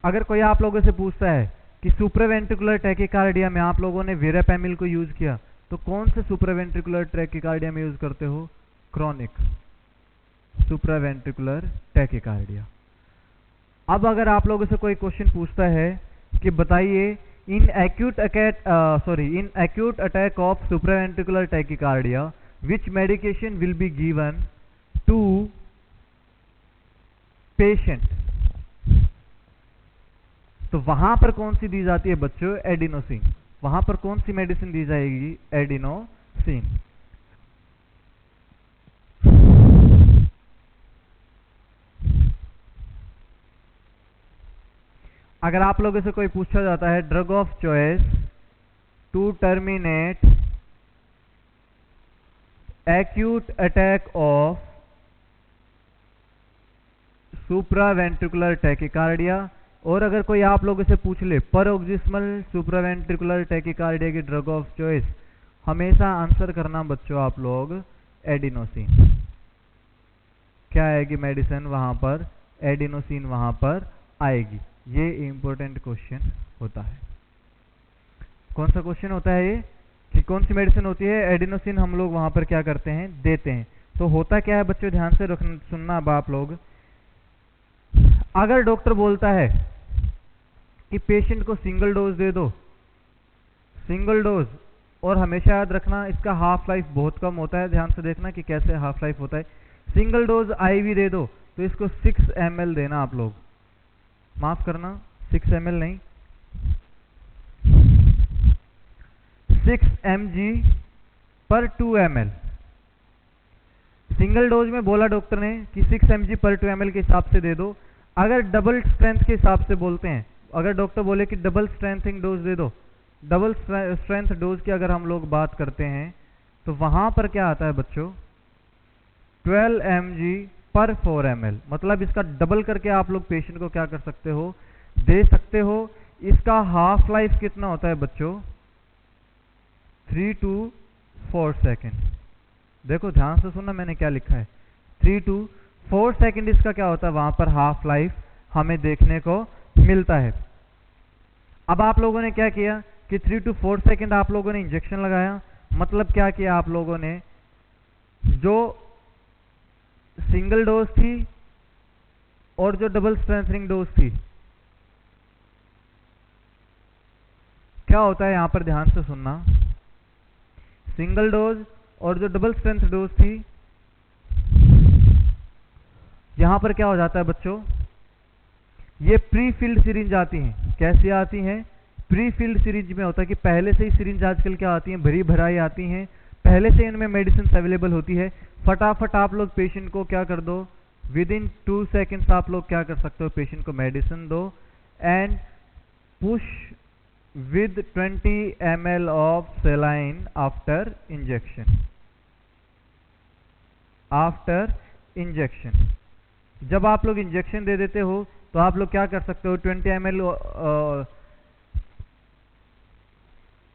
अगर कोई आप लोगों से पूछता है कि सुप्रावेंट्रिकुलर टैकीकार्डिया में आप लोगों ने वेरापैमिल को यूज किया, तो कौन से सुप्रावेंट्रिकुलर टैकीकार्डिया में यूज करते हो, क्रॉनिक सुप्रावेंट्रिकुलर टैकीकार्डिया। अब अगर आप लोगों से कोई क्वेश्चन पूछता है कि बताइए in acute attack of supraventricular tachycardia which medication will be given to patient, तो वहां पर कौन सी दी जाती है बच्चों, एडिनोसिन। वहां पर कौन सी मेडिसिन दी जाएगी, एडिनोसिन। अगर आप लोगों से कोई पूछा जाता है drug of choice to terminate acute attack of supraventricular tachycardia, और अगर कोई आप लोगों से पूछ ले paroxysmal supraventricular tachycardia की ड्रग ऑफ चॉइस, हमेशा आंसर करना बच्चों आप लोग एडिनोसिन। क्या आएगी मेडिसिन वहां पर, एडिनोसिन वहां पर आएगी। ये इंपॉर्टेंट क्वेश्चन होता है। कौन सा क्वेश्चन होता है ये, कि कौन सी मेडिसिन होती है, एडिनोसिन हम लोग वहां पर क्या करते हैं, देते हैं। तो होता क्या है बच्चों, ध्यान से सुनना अब आप लोग। अगर डॉक्टर बोलता है कि पेशेंट को सिंगल डोज दे दो, सिंगल डोज, और हमेशा याद रखना इसका हाफ लाइफ बहुत कम होता है, ध्यान से देखना कि कैसे हाफ लाइफ होता है। सिंगल डोज IV दे दो तो इसको 6 ml देना आप लोग, माफ करना 6 ml नहीं, 6 mg पर 2 ml। सिंगल डोज में बोला डॉक्टर ने कि 6 mg पर 2 ml के हिसाब से दे दो। अगर डबल स्ट्रेंथ के हिसाब से बोलते हैं, अगर डॉक्टर बोले कि डबल स्ट्रेंथिंग डोज दे दो, डबल स्ट्रेंथ डोज की अगर हम लोग बात करते हैं, तो वहां पर क्या आता है बच्चों, 12 mg पर 4 ml। मतलब इसका डबल करके आप लोग पेशेंट को क्या कर सकते हो, दे सकते हो। इसका हाफ लाइफ कितना होता है बच्चों, 3 to 4 सेकेंड। देखो ध्यान से सुनना मैंने क्या लिखा है, 3 to 4 सेकेंड इसका क्या होता है, वहां पर हाफ लाइफ हमें देखने को मिलता है। अब आप लोगों ने क्या किया कि 3 to 4 सेकेंड आप लोगों ने इंजेक्शन लगाया। मतलब क्या किया आप लोगों ने, जो सिंगल डोज थी और जो डबल स्ट्रेंथनिंग डोज थी, क्या होता है यहां पर ध्यान से सुनना, सिंगल डोज और जो डबल स्ट्रेंथ डोज थी, यहां पर क्या हो जाता है बच्चों, ये प्री फिल्ड सिरिंज आती हैं। कैसी आती हैं, प्री फिल्ड सिरिंज में होता है कि पहले से ही सिरिंज आजकल क्या आती हैं, भरी भराई आती हैं, पहले से इनमें मेडिसिन अवेलेबल होती है। फटाफट आप लोग पेशेंट को क्या कर दो, विद इन 2 सेकेंड्स आप लोग क्या कर सकते हो, पेशेंट को मेडिसिन दो and push with 20 ml of saline after injection. After injection, जब आप लोग इंजेक्शन दे देते हो तो आप लोग क्या कर सकते हो, 20 ml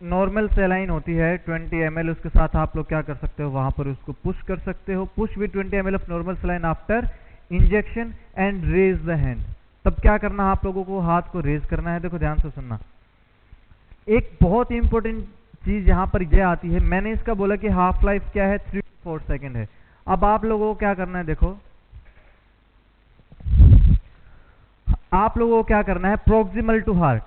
नॉर्मल सेलाइन होती है 20 ml, उसके साथ आप लोग क्या कर सकते हो, वहां पर उसको पुश कर सकते हो। Push with 20 ml of normal saline after injection and raise the hand. तब क्या करना, आप लोगों को हाथ को रेज करना है। देखो ध्यान से सुनना, एक बहुत इंपॉर्टेंट चीज यहां पर यह आती है, मैंने इसका बोला कि हाफ लाइफ क्या है, 3 to 4 सेकेंड है। अब आप लोगों को क्या करना है, देखो आप लोगों को क्या करना है, प्रोक्सिमल टू हार्ट,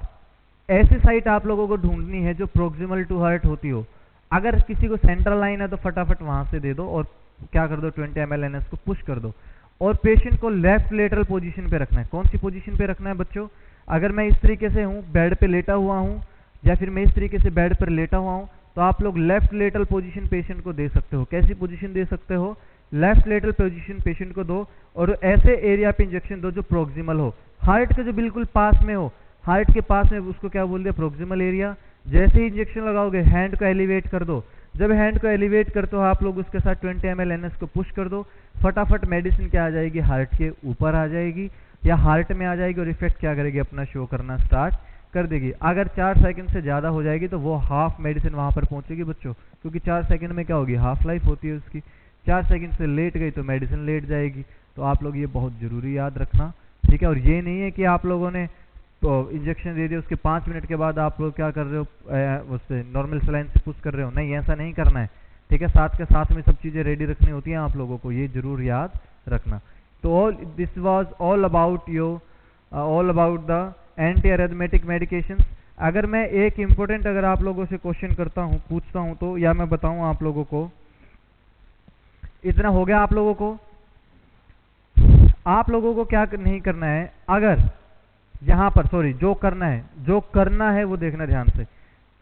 ऐसी साइट आप लोगों को ढूंढनी है जो प्रोक्सिमल टू हार्ट होती हो। अगर किसी को सेंट्रल लाइन है तो फटाफट वहां से दे दो और क्या कर दो, 20 ml NS को पुश कर दो। और पेशेंट को लेफ्ट लेटरल पोजीशन पे रखना है। कौन सी पोजीशन पे रखना है बच्चों? अगर मैं इस तरीके से हूँ, बेड पे लेटा हुआ हूँ, या फिर मैं इस तरीके से बेड पर लेटा हुआ हूँ, तो आप लोग लेफ्ट लेटरल पोजीशन पेशेंट को दे सकते हो। कैसी पोजीशन दे सकते हो? लेफ्ट लेटरल पोजीशन पेशेंट को दो और ऐसे एरिया पे इंजेक्शन दो जो प्रोक्सिमल हो, हार्ट के जो बिल्कुल पास में हो। हार्ट के पास में उसको क्या बोल दिया? Proximal area. जैसे ही इंजेक्शन लगाओगे हैंड को एलिवेट कर दो। जब हैंड को एलिवेट करते हो आप लोग उसके साथ 20 ml NS को पुश कर दो। फटाफट मेडिसिन क्या आ जाएगी? हार्ट के ऊपर आ जाएगी या हार्ट में आ जाएगी और इफेक्ट क्या करेगी? अपना शो करना स्टार्ट कर देगी। अगर 4 सेकंड से ज़्यादा हो जाएगी तो वो हाफ मेडिसिन वहाँ पर पहुँचेगी बच्चों, क्योंकि 4 सेकंड में क्या होगी? हाफ लाइफ होती है उसकी। 4 सेकंड से लेट गई तो मेडिसिन लेट जाएगी। तो आप लोग ये बहुत ज़रूरी याद रखना, ठीक है। और ये नहीं है कि आप लोगों ने तो इंजेक्शन दे दिया उसके 5 मिनट के बाद आप लोग क्या कर रहे हो? उससे नॉर्मल सलाइन से पुश कर रहे हो, नहीं, ऐसा नहीं करना है, ठीक है। साथ के साथ में सब चीज़ें रेडी रखनी होती हैं आप लोगों को, ये जरूर याद रखना। तो all this was all about the anti arithmetic medications. अगर मैं एक इम्पोर्टेंट अगर आप लोगों से क्वेश्चन करता हूँ, पूछता हूँ, तो या मैं बताऊँ आप लोगों को, इतना हो गया आप लोगों को। आप लोगों को क्या नहीं करना है, अगर यहाँ पर जो करना है वो देखना ध्यान से।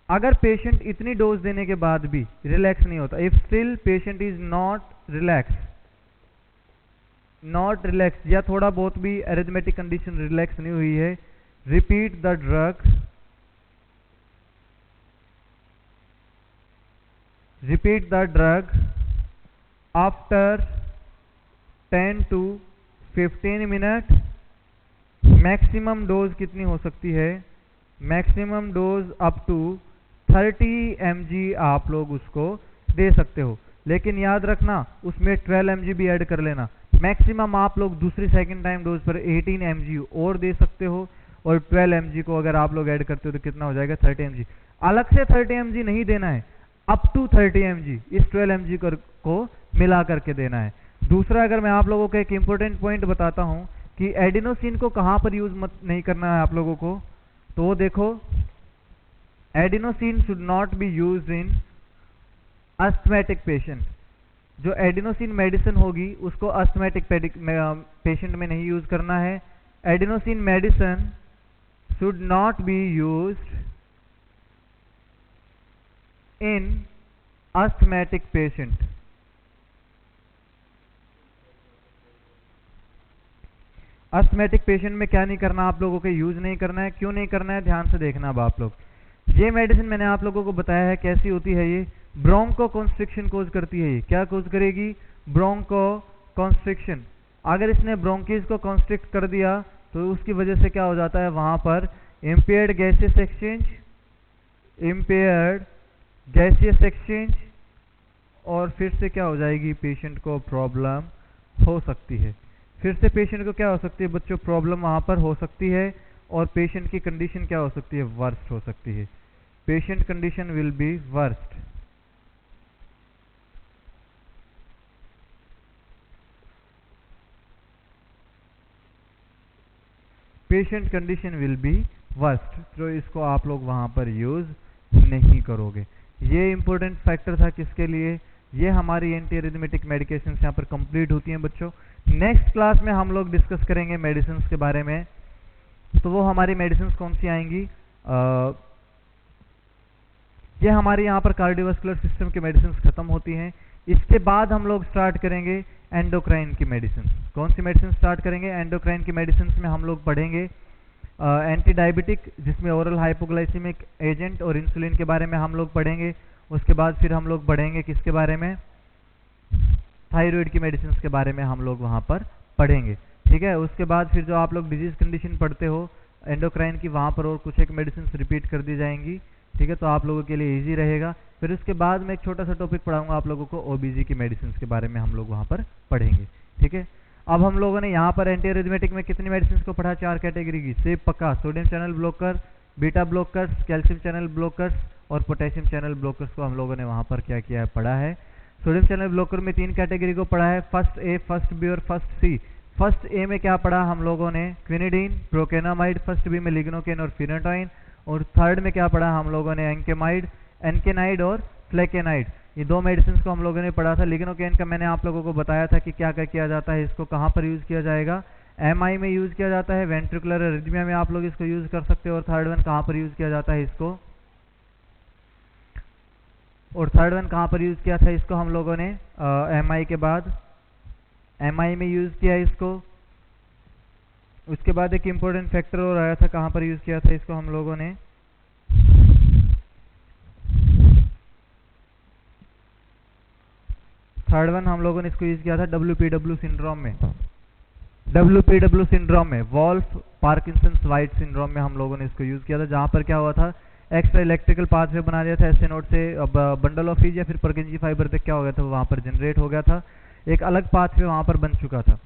अगर पेशेंट इतनी डोज देने के बाद भी रिलैक्स नहीं होता, if still patient is not relax या थोड़ा बहुत भी अरिथमेटिक कंडीशन रिलैक्स नहीं हुई है, repeat the drug after 10 to 15 minute. Maximum dose कितनी हो सकती है? Maximum dose up to 30 mg आप लोग उसको दे सकते हो, लेकिन याद रखना उसमें 12 mg भी ऐड कर लेना। मैक्सिमम आप लोग दूसरी सेकंड टाइम डोज पर 18 mg और दे सकते हो, और 12 mg को अगर आप लोग ऐड करते हो तो कितना हो जाएगा? 30 mg। अलग से 30 mg नहीं देना है, अप टू 30 mg इस 12 mg को मिला करके देना है। दूसरा, अगर मैं आप लोगों को एक इंपॉर्टेंट पॉइंट बताता हूं कि एडिनोसिन को कहां पर यूज मत नहीं करना है आप लोगों को, तो देखो, adenosine should not be used in asthmatic patient. जो एडिनोसिन मेडिसिन होगी उसको अस्थमैटिक पेशेंट में नहीं यूज करना है। Adenosine medicine should not be used in asthmatic patient. Asthmatic patient में क्या नहीं करना आप लोगों को? यूज नहीं करना है। क्यों नहीं करना है? ध्यान से देखना। अब आप लोग, ये मेडिसिन मैंने आप लोगों को बताया है कैसी होती है। ये ब्रोंको कॉन्स्ट्रिक्शन कोज करती है। ये क्या कोज करेगी? Bronchoconstriction. अगर इसने ब्रोंकीज को कॉन्स्ट्रिक्ट कर दिया तो उसकी वजह से क्या हो जाता है? वहां पर इम्पेयर्ड गैसियस एक्सचेंज, और फिर से क्या हो जाएगी? पेशेंट को प्रॉब्लम हो सकती है। फिर से पेशेंट को क्या हो सकती है बच्चों? प्रॉब्लम वहां पर हो सकती है, और पेशेंट की कंडीशन क्या हो सकती है? वर्स्ट हो सकती है। Patient condition will be worst. Patient condition will be worst, तो इसको आप लोग वहां पर यूज नहीं करोगे। ये इंपॉर्टेंट फैक्टर था किसके लिए? ये हमारी एंटी एरिथमेटिक मेडिकेशंस यहाँ पर कंप्लीट होती हैं बच्चों। नेक्स्ट क्लास में हम लोग डिस्कस करेंगे मेडिसिन के बारे में। तो वो हमारी मेडिसिन कौन सी आएंगी? ये हमारे यहाँ पर कार्डियोवास्कुलर सिस्टम की मेडिसिन खत्म होती हैं। इसके बाद हम लोग स्टार्ट करेंगे एंडोक्राइन की मेडिसिन। कौन सी मेडिसिन स्टार्ट करेंगे? एंडोक्राइन की मेडिसिन में हम लोग पढ़ेंगे एंटी डायबिटिक, जिसमें ओरल हाइपोग्लाइसीमिक एजेंट और इंसुलिन के बारे में हम लोग पढ़ेंगे। उसके बाद फिर हम लोग पढ़ेंगे किसके बारे में? थायराइड की मेडिसिन के बारे में हम लोग वहाँ पर पढ़ेंगे, ठीक है। उसके बाद फिर जो आप लोग डिजीज कंडीशन पढ़ते हो एंडोक्राइन की, वहाँ पर और कुछ एक मेडिसिन रिपीट कर दी जाएंगी, ठीक है। तो आप लोगों के लिए इजी रहेगा। फिर उसके बाद मैं एक छोटा सा टॉपिक पढ़ाऊंगा आप लोगों को, ओबीजी की मेडिसिन के बारे में हम लोग वहाँ पर पढ़ेंगे, ठीक है। अब हम लोगों ने यहाँ पर एंटी एरिथमेटिक में कितनी मेडिसिन को पढ़ा? 4 कैटेगरी की। सेब पक्का, sodium channel blocker, beta blockers, calcium channel blockers और पोटेशियम चैनल ब्लॉकर्स को हम लोगों ने वहाँ पर क्या किया है? पढ़ा है। सोडियम चैनल ब्लॉकर में 3 कैटेगरी को पढ़ा है, फर्स्ट ए, फर्स्ट बी और फर्स्ट सी। फर्स्ट ए में क्या पढ़ा हम लोगों ने? क्विनिडीन, प्रोकेनामाइड, फर्स्ट बी में लिग्नोकेन और फिनेटोइन, और थर्ड में क्या पढ़ा हम लोगों ने, एनकेनाइड और फ्लेकेनाइड, ये दो मेडिसिन को हम लोगों ने पढ़ा था। लिग्नोकेन का मैंने आप लोगों को बताया था कि क्या क्या किया जाता है, इसको कहाँ पर यूज़ किया जाएगा, एमआई में यूज़ किया जाता है, वेंट्रिकुलर एरिथमिया में आप लोग इसको यूज़ कर सकते हो। और थर्ड वन कहाँ पर यूज़ किया जाता है इसको, और थर्ड वन कहाँ पर यूज़ किया था इसको हम लोगों ने, एमआई के बाद एमआई में यूज़ किया इसको। उसके बाद एक इम्पोर्टेंट फैक्टर और आया था, कहाँ पर यूज़ किया था इसको हम लोगों ने, थर्ड वन हम लोगों ने इसको यूज़ किया था WPW सिंड्रोम में, WPW सिंड्रोम में, वॉल्फ पार्किंसंस वाइट सिंड्रोम में हम लोगों ने इसको यूज़ किया था, जहाँ पर क्या हुआ था, एक्स्ट्रा इलेक्ट्रिकल पाथवे बना दिया था एसए नोड से बंडल ऑफ हीज या फिर परकिंजी फाइबर तक क्या हो गया था, वहाँ पर जनरेट हो गया था, एक अलग पाथवे वहाँ पर बन चुका था।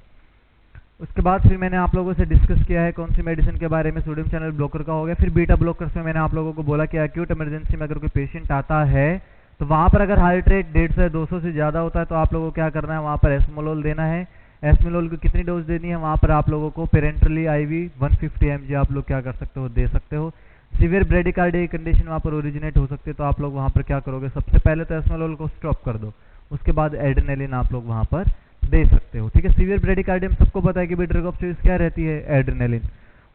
उसके बाद फिर मैंने आप लोगों से डिस्कस किया है कौन सी मेडिसिन के बारे में, सोडियम चैनल ब्लॉकर का हो गया। फिर बीटा ब्लॉकर्स में मैंने आप लोगों को बोला कि एक्यूट इमरजेंसी में अगर कोई पेशेंट आता है तो वहाँ पर अगर हार्ट रेट 150 से 200 से ज़्यादा होता है तो आप लोगों को क्या करना है, वहाँ पर एस्मोलोल देना है। एस्मोलोल को कितनी डोज देनी है, वहाँ पर आप लोगों को पेरेंटली आईवी 150 mg आप लोग क्या कर सकते हो, दे सकते हो। सीवियर ब्रेडिकार्डिया कंडीशन वहाँ पर ओरिजिनेट हो सकती है, तो आप लोग वहाँ पर क्या करोगे, सबसे पहले तो एस्मोलोल को स्टॉप कर दो, उसके बाद एड्रेनालिन आप लोग वहाँ पर दे सकते हो। ठीक है, सीवियर ब्रेडिकार्डियम सबको पता है कि ड्रग ऑफ चॉइस क्या रहती है, एड्रेनालिन।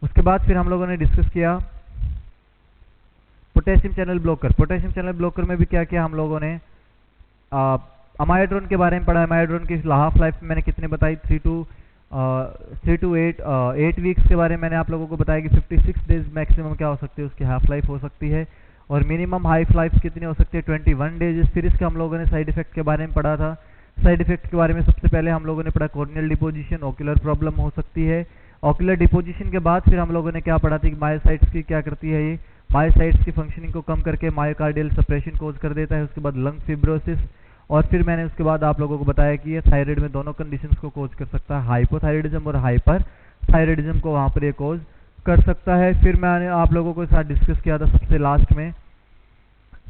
उसके बाद फिर हम लोगों ने डिस्कस किया potassium channel blocker. Potassium channel blocker में भी क्या किया हम लोगों ने, अमाइड्रोन के बारे में पढ़ा। अमाइड्रोन की हाफ लाइफ मैंने कितनी बताई, 3 to 8 वीक्स के बारे में मैंने आप लोगों को बताया कि 56 डेज मैक्सिमम क्या हो सकती है, उसकी हाफ लाइफ हो सकती है, और मिनिमम हाफ लाइफ कितनी हो सकती है, 21 डेज। फिर इसके हम लोगों ने साइड इफेक्ट के बारे में पढ़ा था। साइड इफेक्ट के बारे में सबसे पहले हम लोगों ने पढ़ा कॉर्नियल डिपोजिशन, ओक्यूलर प्रॉब्लम हो सकती है। ओक्यूलर डिपोजिशन के बाद फिर हम लोगों ने क्या पढ़ा था कि मायोसाइट्स की क्या करती है, ये मायोसाइट्स की फंक्शनिंग को कम करके मायोकार्डियल सप्रेशन कोज कर देता है। उसके बाद लंग फिब्रोसिस, और फिर मैंने उसके बाद आप लोगों को बताया कि ये थायराइड में दोनों कंडीशंस को कोज कर सकता है, हाइपोथायराइडिज्म और हाइपर थायराइडिज्म को वहाँ पर ये कोज कर सकता है। फिर मैंने आप लोगों के साथ डिस्कस किया था सबसे लास्ट में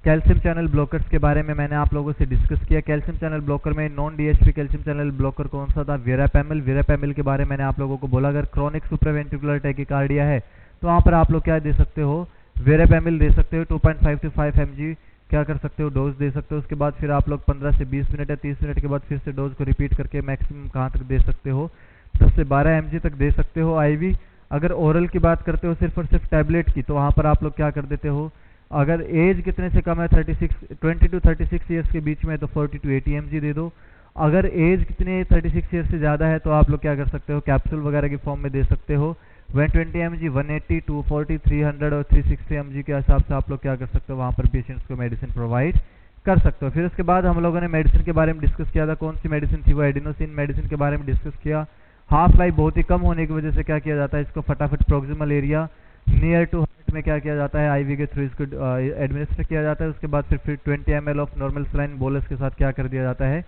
कैल्शियम चैनल ब्लॉकर्स के बारे में मैंने आप लोगों से डिस्कस किया। कैल्शियम चैनल ब्लॉकर में non DHP calcium channel blocker कौन सा था, वेरापैमिल। वेरापैमिल के बारे में मैंने आप लोगों को बोला अगर क्रोनिक सुप्रावेंट्रिकुलर टैकीकार्डिया है तो वहाँ पर आप लोग क्या दे सकते हो, वेरापैमिल दे सकते हो। 2.5 to 5 mg क्या कर सकते हो, डोज दे सकते हो। उसके बाद फिर आप लोग 15 से 20 मिनट या 30 मिनट के बाद फिर से डोज को रिपीट करके मैक्सिमम कहाँ तक दे सकते हो, 10 से 12 mg तक दे सकते हो आईवी। अगर ओरल की बात करते हो सिर्फ और सिर्फ टैबलेट की, तो वहाँ पर आप लोग क्या कर देते हो, अगर एज कितने से कम है 20 to 36 ईयर्स के बीच में तो 40 to 80 mg दे दो। अगर एज कितने 36 ईयर्स से ज़्यादा है तो आप लोग क्या कर सकते हो, कैप्सूल वगैरह की फॉर्म में दे सकते हो। 120 mg, 180, 240, 300 और 360 mg के हिसाब से आप लोग क्या कर सकते हो, वहाँ पर पेशेंट्स को मेडिसिन प्रोवाइड कर सकते हो। फिर उसके बाद हम लोगों ने मेडिसिन के बारे में डिस्कस किया था, कौन सी मेडिसिन थी वो एडिनोसिन मेडिसिन के बारे में डिस्कस किया। हाफ लाइफ बहुत ही कम होने की वजह से क्या किया जाता है, इसको फटाफट proximal area near to heart में क्या किया जाता है, आईवी के थ्रू इसको एडमिनिस्टर किया जाता है। उसके बाद फिर 20 ml of normal saline bolus के साथ क्या कर दिया जाता है,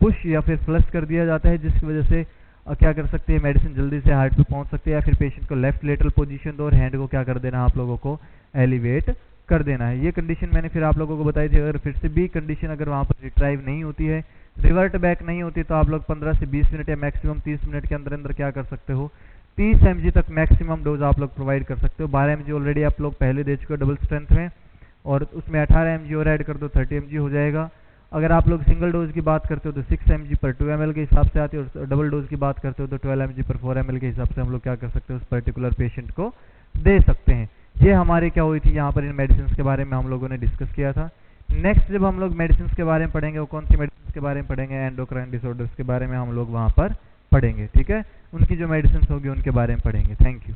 पुश या फिर फ्लश कर दिया जाता है, जिसकी वजह से क्या कर सकती है, मेडिसिन जल्दी से हार्ट पे पहुंच सकती है। या फिर पेशेंट को लेफ्ट लेटरल पोजीशन दो और हैंड को क्या कर देना, आप लोगों को एलिवेट कर देना है। ये कंडीशन मैंने फिर आप लोगों को बताई थी। अगर फिर से भी कंडीशन अगर वहाँ पर रिट्राइव नहीं होती है, रिवर्ट बैक नहीं होती, तो आप लोग 15 से 20 मिनट या मैक्सिमम 30 मिनट के अंदर अंदर क्या कर सकते हो, 30 mg तक मैक्सिमम डोज आप लोग प्रोवाइड कर सकते हो। 12 mg ऑलरेडी आप लोग पहले दे चुके हो डबल स्ट्रेंथ में, और उसमें 18 mg और ऐड कर दो 30 mg हो जाएगा। अगर आप लोग सिंगल डोज की बात करते हो तो 6 mg पर 2 ml के हिसाब से आती है, और डबल डोज की बात करते हो तो 12 mg पर 4 ml के हिसाब से हम लोग क्या कर सकते हो, उस पर्टिकुलर पेशेंट को दे सकते हैं। ये हमारी क्या हुई थी, यहाँ पर इन मेडिसिन के बारे में हम लोगों ने डिस्कस किया था। नेक्स्ट जब हम लोग मेडिसिन के बारे में पढ़ेंगे, वो कौन सी मेडिसिन के बारे में पढ़ेंगे, एंडोक्राइन डिसऑर्डर्स के बारे में हम लोग वहाँ पर पढ़ेंगे। ठीक है, उनकी जो मेडिसिन होगी उनके बारे में पढ़ेंगे। Thank you.